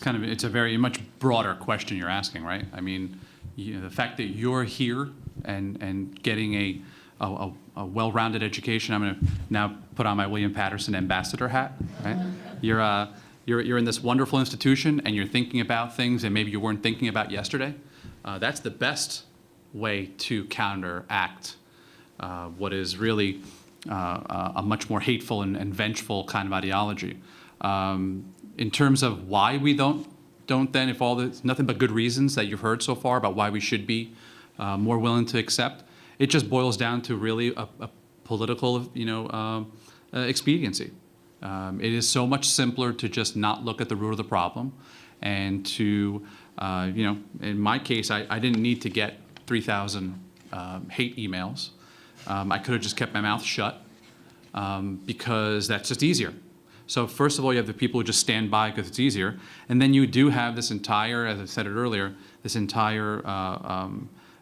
Speaker 4: It's a very much broader question you're asking, right? I mean, the fact that you're here and getting a well-rounded education. I'm going to now put on my William Patterson ambassador hat. Right? You're in this wonderful institution and you're thinking about things that maybe you weren't thinking about yesterday. That's the best way to counteract what is really a much more hateful and vengeful kind of ideology. In terms of why we don't then, if all the nothing but good reasons that you've heard so far about why we should be more willing to accept, it just boils down to really a political, expediency. It is so much simpler to just not look at the root of the problem, and to, in my case, I didn't need to get 3,000 hate emails. I could have just kept my mouth shut because that's just easier. So first of all, you have the people who just stand by because it's easier, and then you do have this entire, as I said it earlier, this entire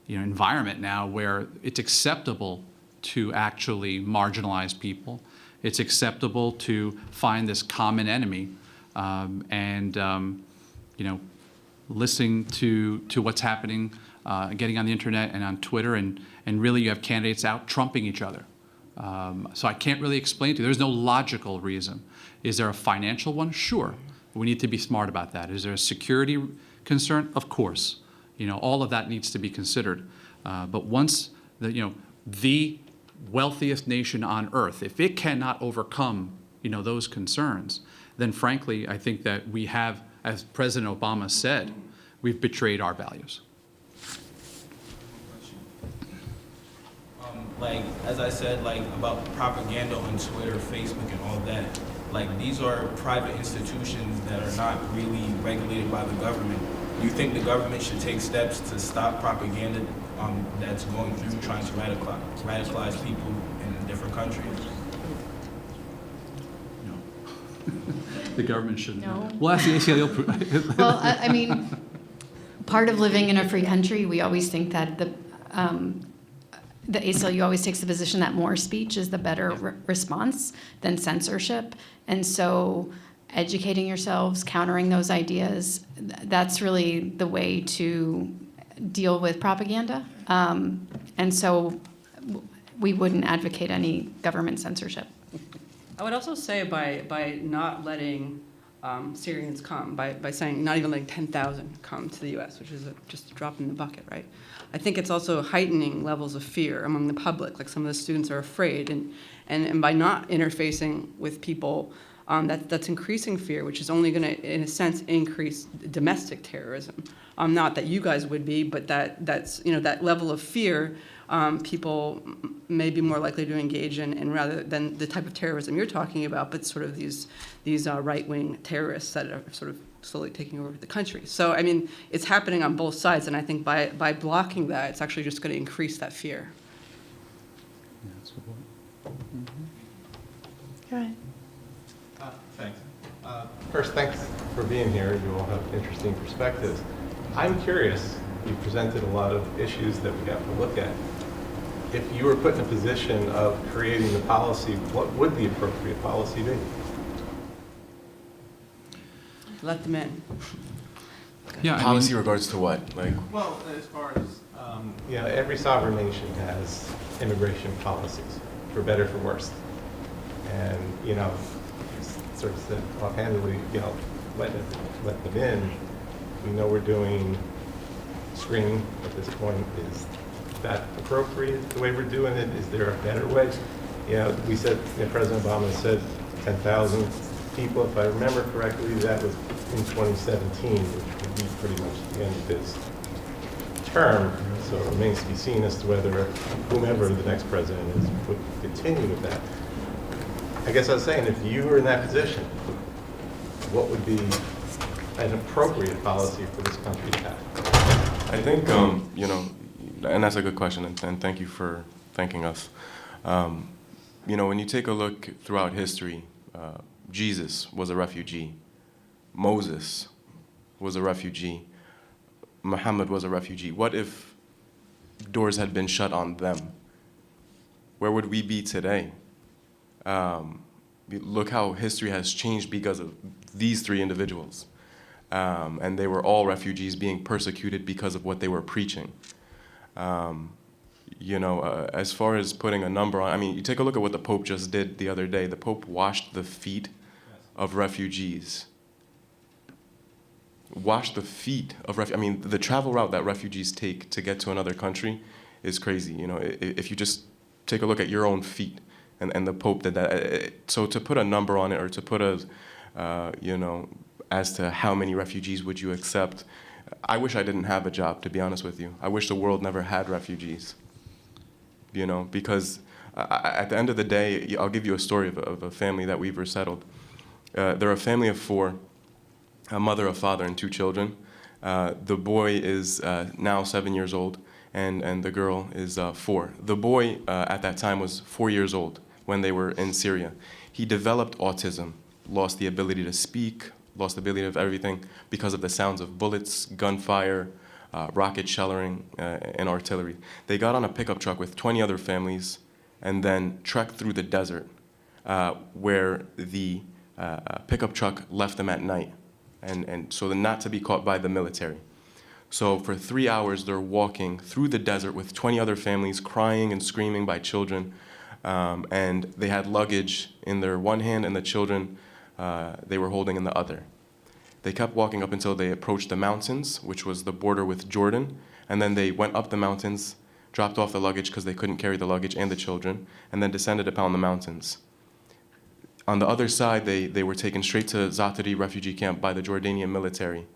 Speaker 4: environment now where it's acceptable to actually marginalize people. It's acceptable to find this common enemy, listening to what's happening, getting on the internet and on Twitter, and really you have candidates out trumping each other. So I can't really explain to you. There's no logical reason. Is there a financial one? Sure. We need to be smart about that. Is there a security concern? Of course. All of that needs to be considered. But once the wealthiest nation on earth, if it cannot overcome, those concerns, then frankly, I think that we have, as President Obama said, we've betrayed our values.
Speaker 11: As I said, about propaganda on Twitter, Facebook, and all that, these are private institutions that are not really regulated by the government. Do you think the government should take steps to stop propaganda that's going through trying to radicalize people in different countries?
Speaker 4: No. The government shouldn't.
Speaker 2: No.
Speaker 4: Well, that's the ACLU.
Speaker 2: Well, I mean, part of living in a free country, we always think that the ACLU always takes the position that more speech is the better response than censorship. And so educating yourselves, countering those ideas, that's really the way to deal with propaganda. And so we wouldn't advocate any government censorship.
Speaker 5: I would also say by not letting Syrians come, by saying not even letting 10,000 come to the U.S., which is just a drop in the bucket, right? I think it's also heightening levels of fear among the public. Like some of the students are afraid, and by not interfacing with people, that's increasing fear, which is only going to, in a sense, increase domestic terrorism. Not that you guys would be, but that's that level of fear. People may be more likely to engage in rather than the type of terrorism you're talking about, but sort of these right-wing terrorists that are sort of slowly taking over the country. So, I mean, it's happening on both sides, and I think by blocking that, it's actually just going to increase that fear.
Speaker 4: Yeah, that's a good point.
Speaker 1: Go ahead.
Speaker 12: Thanks. First, thanks for being here. You all have interesting perspectives. I'm curious, you presented a lot of issues that we have to look at. If you were put in a position of creating the policy, what would the appropriate policy be?
Speaker 5: Let them in.
Speaker 4: Yeah,
Speaker 3: Policy regards to what? Like,
Speaker 12: Well, as far as, every sovereign nation has immigration policies, for better, for worse. And, sort of said offhandedly, let them in. We know we're doing screening at this point. Is that appropriate, the way we're doing it? Is there a better way? We said, President Obama said 10,000 people. If I remember correctly, that was in 2017, which would be pretty much the end of his term. So it remains to be seen as to whether whomever the next president is would continue with that. I guess I was saying, if you were in that position, what would be an appropriate policy for this country to have?
Speaker 3: I think, and that's a good question, and thank you for thanking us. When you take a look throughout history, Jesus was a refugee. Moses was a refugee. Muhammad was a refugee. What if doors had been shut on them? Where would we be today? Look how history has changed because of these three individuals. And they were all refugees being persecuted because of what they were preaching. As far as putting a number on, you take a look at what the Pope just did the other day. The Pope washed the feet of refugees. Washed the feet of refugees. The travel route that refugees take to get to another country is crazy. If you just take a look at your own feet, and the Pope did that. So to put a number on it, or to put as to how many refugees would you accept, I wish I didn't have a job, to be honest with you. I wish the world never had refugees. Because at the end of the day, I'll give you a story of a family that we've resettled. They're a family of four, a mother, a father, and two children. The boy is now 7 years old, and the girl is 4. The boy at that time was 4 years old when they were in Syria. He developed autism, lost the ability to speak, lost the ability of everything because of the sounds of bullets, gunfire, rocket shelling, and artillery. They got on a pickup truck with 20 other families and then trekked through the desert where the pickup truck left them at night, and so they're not to be caught by the military. So for 3 hours, they're walking through the desert with 20 other families, crying and screaming by children, and they had luggage in their one hand and the children they were holding in the other. They kept walking up until they approached the mountains, which was the border with Jordan, and then they went up the mountains, dropped off the luggage because they couldn't carry the luggage and the children, and then descended upon the mountains. On the other side, they were taken straight to Zatari refugee camp by the Jordanian military,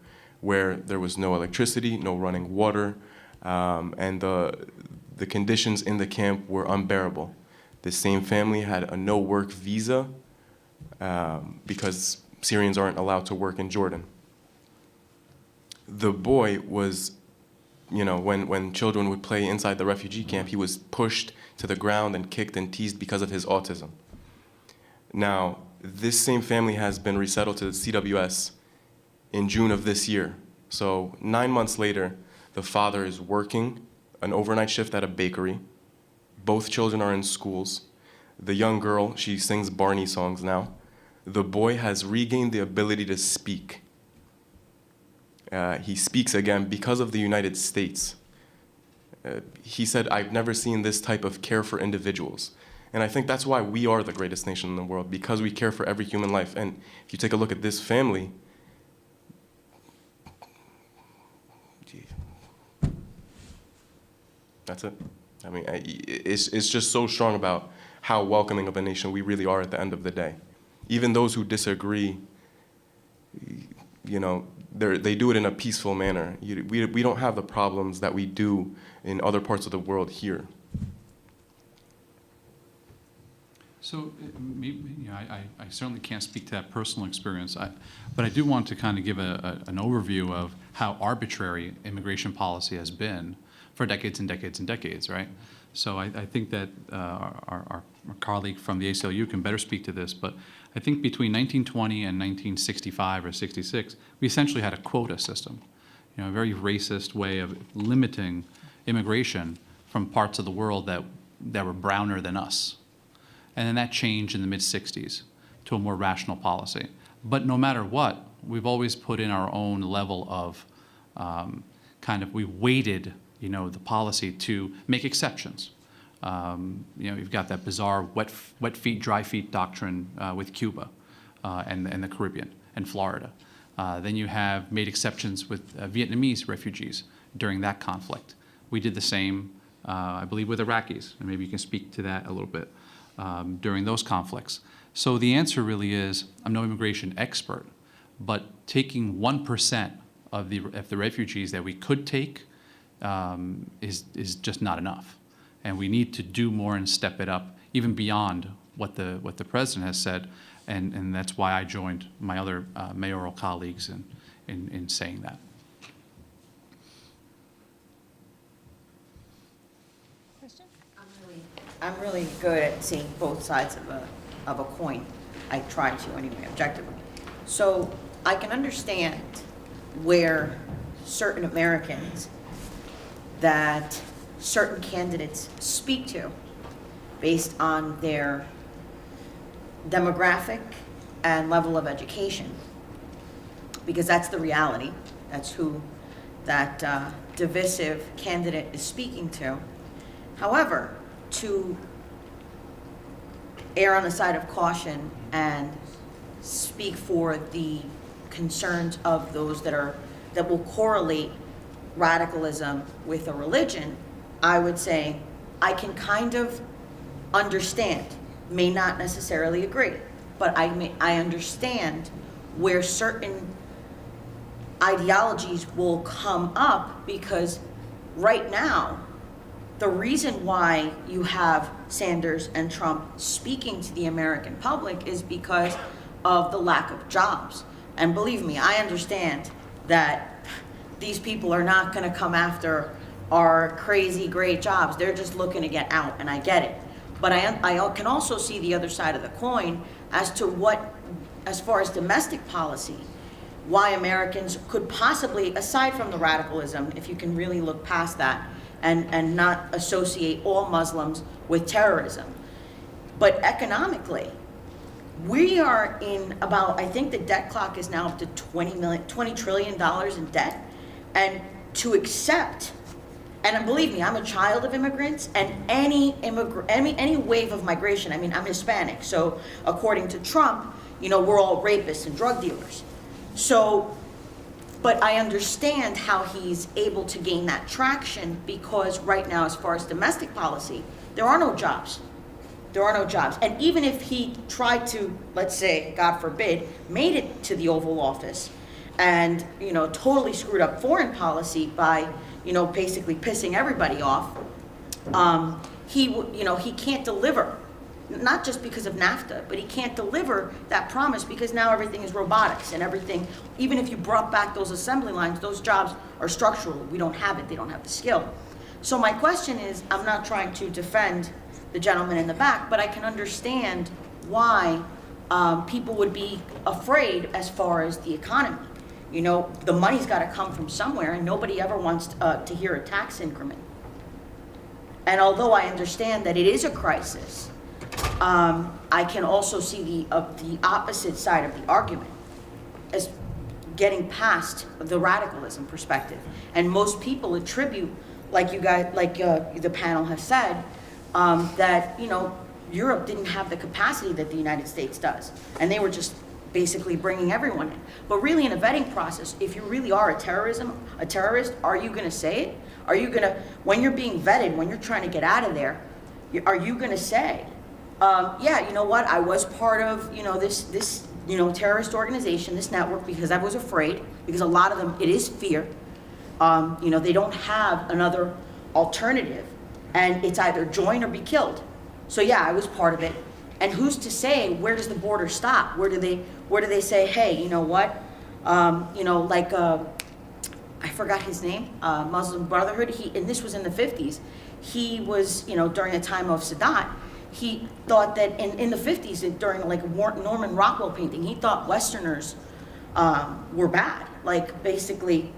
Speaker 3: where there was no electricity, no running water, and the conditions in the camp were unbearable. The same family had a no-work visa because Syrians aren't allowed to work in Jordan. The boy was, when children would play inside the refugee camp, he was pushed to the ground and kicked and teased because of his autism. Now, this same family has been resettled to the CWS in June of this year. So 9 months later, the father is working an overnight shift at a bakery. Both children are in schools. The young girl, she sings Barney songs now. The boy has regained the ability to speak. He speaks again because of the United States. He said, "I've never seen this type of care for individuals." And I think that's why we are the greatest nation in the world, because we care for every human life. And if you take a look at this family, that's it. It's just so strong about how welcoming of a nation we really are at the end of the day. Even those who disagree, they do it in a peaceful manner. We don't have the problems that we do in other parts of the world here.
Speaker 4: So, I certainly can't speak to that personal experience, but I do want to kind of give an overview of how arbitrary immigration policy has been for decades and decades and decades, right? So I think that our colleague from the ACLU can better speak to this, but I think between 1920 and 1965 or 66, we essentially had a quota system, a very racist way of limiting immigration from parts of the world that were browner than us. And then that changed in the mid-60s to a more rational policy. But no matter what, we've always put in our own level of we weighted the policy to make exceptions. You've got that bizarre wet feet, dry feet doctrine with Cuba and the Caribbean and Florida. Then you have made exceptions with Vietnamese refugees during that conflict. We did the same, I believe, with Iraqis, and maybe you can speak to that a little bit during those conflicts. So the answer really is, I'm no immigration expert, but taking 1% of the refugees that we could take is just not enough. And we need to do more and step it up, even beyond what the president has said. And that's why I joined my other mayoral colleagues in saying that.
Speaker 1: Question?
Speaker 7: I'm really good at seeing both sides of a coin. I try to anyway, objectively. So I can understand where certain Americans that certain candidates speak to based on their demographic and level of education, because that's the reality. That's who that divisive candidate is speaking to. However, to err on the side of caution and speak for the concerns of those that will correlate radicalism with a religion, I would say I can kind of understand, may not necessarily agree, but I understand where certain ideologies will come up, because right now, the reason why you have Sanders and Trump speaking to the American public is because of the lack of jobs. And believe me, I understand that these people are not going to come after our crazy great jobs. They're just looking to get out, and I get it. But I can also see the other side of the coin as to what, as far as domestic policy, why Americans could possibly, aside from the radicalism, if you can really look past that and not associate all Muslims with terrorism. But economically, we are in about, I think the debt clock is now up to $20 trillion in debt. And to accept, and believe me, I'm a child of immigrants, and any wave of migration, I mean, I'm Hispanic, so according to Trump, we're all rapists and drug dealers. So, but I understand how he's able to gain that traction, because right now, as far as domestic policy, there are no jobs. There are no jobs. And even if he tried to, let's say, God forbid, made it to the Oval Office and, totally screwed up foreign policy by, basically pissing everybody off, he can't deliver. Not just because of NAFTA, but he can't deliver that promise, because now everything is robotics and everything. Even if you brought back those assembly lines, those jobs are structural. We don't have it. They don't have the skill. So my question is, I'm not trying to defend the gentleman in the back, but I can understand why people would be afraid as far as the economy. The money's got to come from somewhere, and nobody ever wants to hear a tax increment. And although I understand that it is a crisis, I can also see the opposite side of the argument as getting past the radicalism perspective. And most people attribute, like you guys, the panel has said, that Europe didn't have the capacity that the United States does, and they were just basically bringing everyone in. But really, in a vetting process, if you really are a terrorist, are you going to say it? Are you going to, when you're being vetted, when you're trying to get out of there, are you going to say, yeah, you know what, I was part of, this terrorist organization, this network, because I was afraid, because a lot of them, it is fear. They don't have another alternative, and it's either join or be killed. So yeah, I was part of it. And who's to say, where does the border stop? Where do they say, hey, you know what, I forgot his name, Muslim Brotherhood, and this was in the 50s. He was, during the time of Sadat, he thought that in the 50s, during like Norman Rockwell painting, he thought Westerners were bad. Like basically,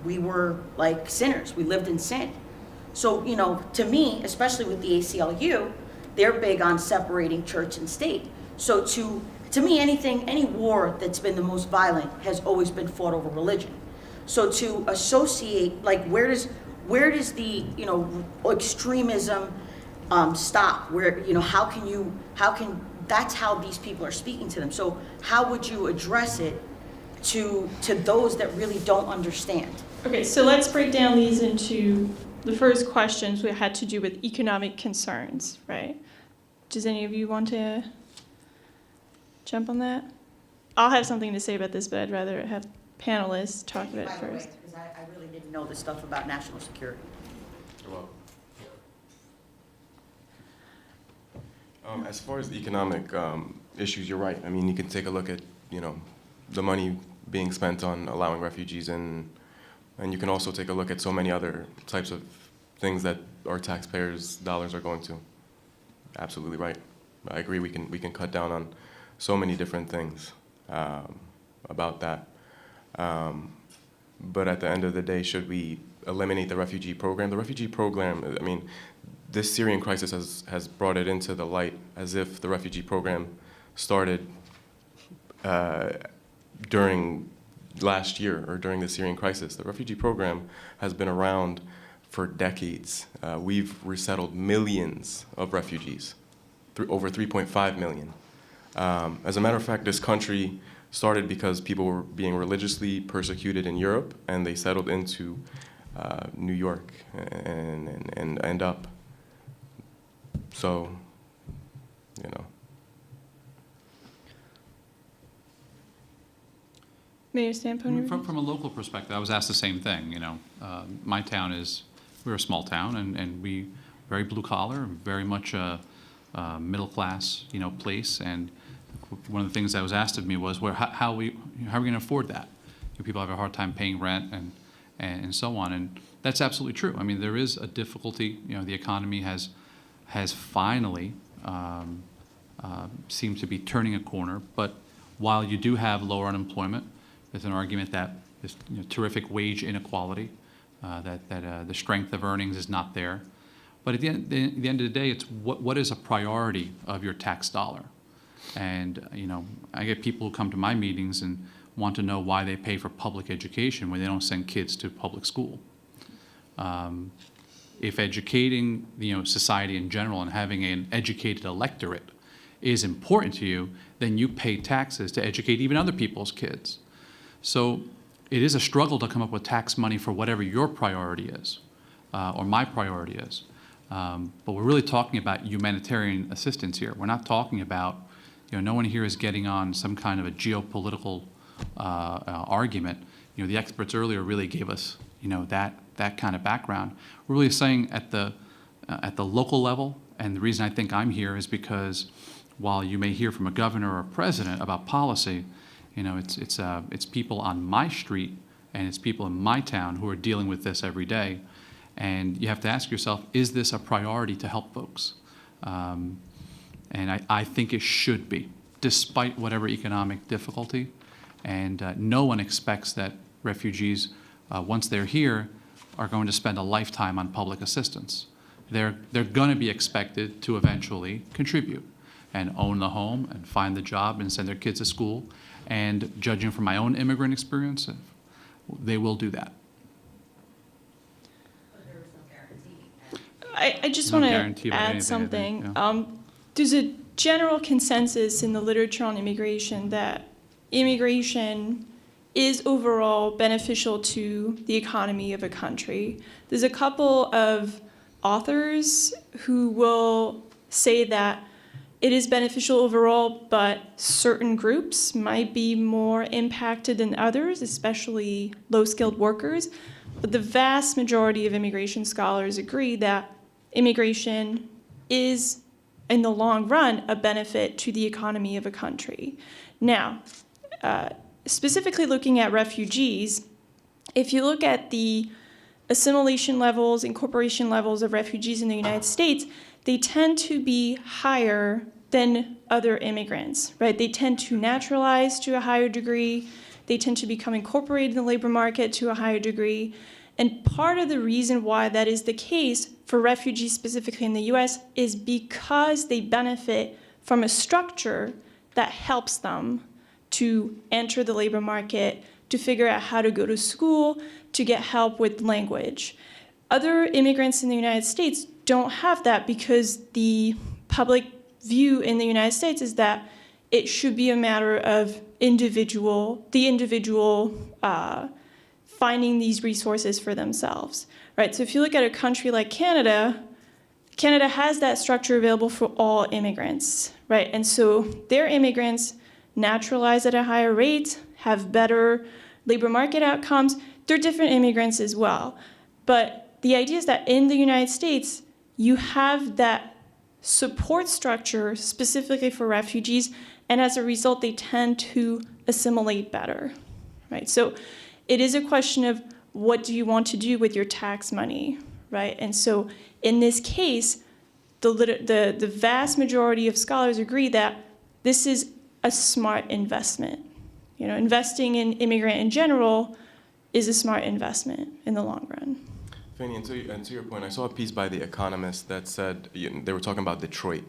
Speaker 7: we were like sinners. We lived in sin. So, to me, especially with the ACLU, they're big on separating church and state. So to me, any war that's been the most violent has always been fought over religion. So to associate, like, where does the, extremism stop? Where, that's how these people are speaking to them. So how would you address it to those that really don't understand?
Speaker 1: Okay, so let's break down these into the first questions we had to do with economic concerns, right? Does any of you want to jump on that? I'll have something to say about this, but I'd rather have panelists talk about it first.
Speaker 7: Because I really didn't know the stuff about national security.
Speaker 3: Well, as far as the economic issues, you're right. I mean, you can take a look at, the money being spent on allowing refugees in, and you can also take a look at so many other types of things that our taxpayers' dollars are going to. Absolutely right. I agree. We can cut down on so many different things about that. But at the end of the day, should we eliminate the refugee program? The refugee program, I mean, this Syrian crisis has brought it into the light as if the refugee program started during last year or during the Syrian crisis. The refugee program has been around for decades. We've resettled millions of refugees, over 3.5 million. As a matter of fact, this country started because people were being religiously persecuted in Europe, and they settled into New York and end up. So,
Speaker 1: Mayor Stampone?
Speaker 4: From a local perspective, I was asked the same thing. My town we're a small town, and we very blue collar, very much a middle class, place. And one of the things that was asked of me was, how are we going to afford that? People have a hard time paying rent and so on. And that's absolutely true. I mean, there is a difficulty. The economy has finally seemed to be turning a corner. But while you do have lower unemployment, there's an argument that there's terrific wage inequality, that the strength of earnings is not there. But at the end of the day, it's what is a priority of your tax dollar? And I get people who come to my meetings and want to know why they pay for public education when they don't send kids to public school. If educating society in general and having an educated electorate is important to you, then you pay taxes to educate even other people's kids. So it is a struggle to come up with tax money for whatever your priority is, or my priority is. But we're really talking about humanitarian assistance here. We're not talking about, no one here is getting on some kind of a geopolitical argument. The experts earlier really gave us, that kind of background. We're really saying at the local level, and the reason I think I'm here is because while you may hear from a governor or a president about policy, it's people on my street and it's people in my town who are dealing with this every day. And you have to ask yourself, is this a priority to help folks? And I think it should be, despite whatever economic difficulty. And no one expects that refugees, once they're here, are going to spend a lifetime on public assistance. They're going to be expected to eventually contribute and own the home and find the job and send their kids to school. And judging from my own immigrant experience, they will do that.
Speaker 1: I just
Speaker 4: No
Speaker 1: want
Speaker 4: guarantee
Speaker 1: to
Speaker 4: about
Speaker 1: add
Speaker 4: anything, I
Speaker 1: something.
Speaker 4: think, yeah.
Speaker 1: There's a general consensus in the literature on immigration that immigration is overall beneficial to the economy of a country. There's a couple of authors who will say that it is beneficial overall, but certain groups might be more impacted than others, especially low-skilled workers. But the vast majority of immigration scholars agree that immigration is, in the long run, a benefit to the economy of a country. Now, specifically looking at refugees, if you look at the assimilation levels, incorporation levels of refugees in the United States, they tend to be higher than other immigrants, right? They tend to naturalize to a higher degree. They tend to become incorporated in the labor market to a higher degree. And part of the reason why that is the case for refugees specifically in the US is because they benefit from a structure that helps them to enter the labor market, to figure out how to go to school, to get help with language. Other immigrants in the United States don't have that because the public view in the United States is that it should be a matter of the individual finding these resources for themselves, right? So if you look at a country like Canada, Canada has that structure available for all immigrants, right? And so their immigrants naturalize at a higher rate, have better labor market outcomes. They're different immigrants as well. But the idea is that in the United States, you have that support structure specifically for refugees, and as a result, they tend to assimilate better, right? So it is a question of what do you want to do with your tax money, right? And so in this case, the vast majority of scholars agree that this is a smart investment. You know, investing in immigrant in general is a smart investment in the long run.
Speaker 3: Fanny, and to your point, I saw a piece by The Economist that said, they were talking about Detroit.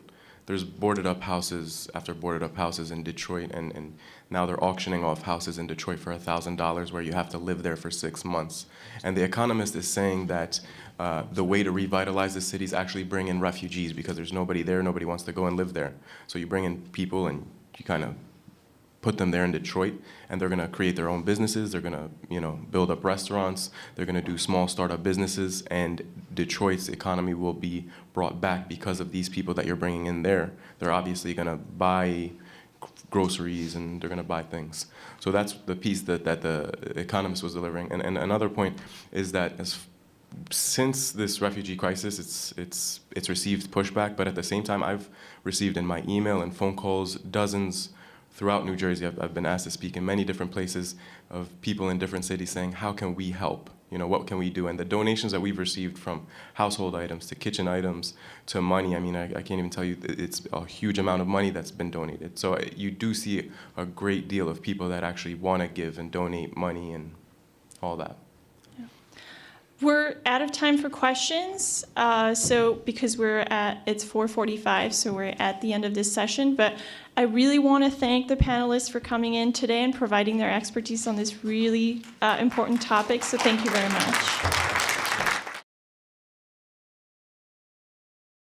Speaker 3: There's boarded up houses after boarded up houses in Detroit, and now they're auctioning off houses in Detroit for $1,000 where you have to live there for 6 months. And The Economist is saying that the way to revitalize the city is actually bring in refugees because there's nobody there, nobody wants to go and live there. So you bring in people and you kind of put them there in Detroit, and they're going to create their own businesses. They're going to, build up restaurants. They're going to do small startup businesses, and Detroit's economy will be brought back because of these people that you're bringing in there. They're obviously going to buy groceries and they're going to buy things. So that's the piece that The Economist was delivering. And another point is that since this refugee crisis, it's received pushback, but at the same time, I've received in my email and phone calls dozens throughout New Jersey. I've been asked to speak in many different places of people in different cities saying, how can we help? What can we do? And the donations that we've received from household items to kitchen items to money, I can't even tell you, it's a huge amount of money that's been donated. So you do see a great deal of people that actually want to give and donate money and all that.
Speaker 1: We're out of time for questions, so because it's 4:45, so we're at the end of this session, but I really want to thank the panelists for coming in today and providing their expertise on this really important topic, so thank you very much.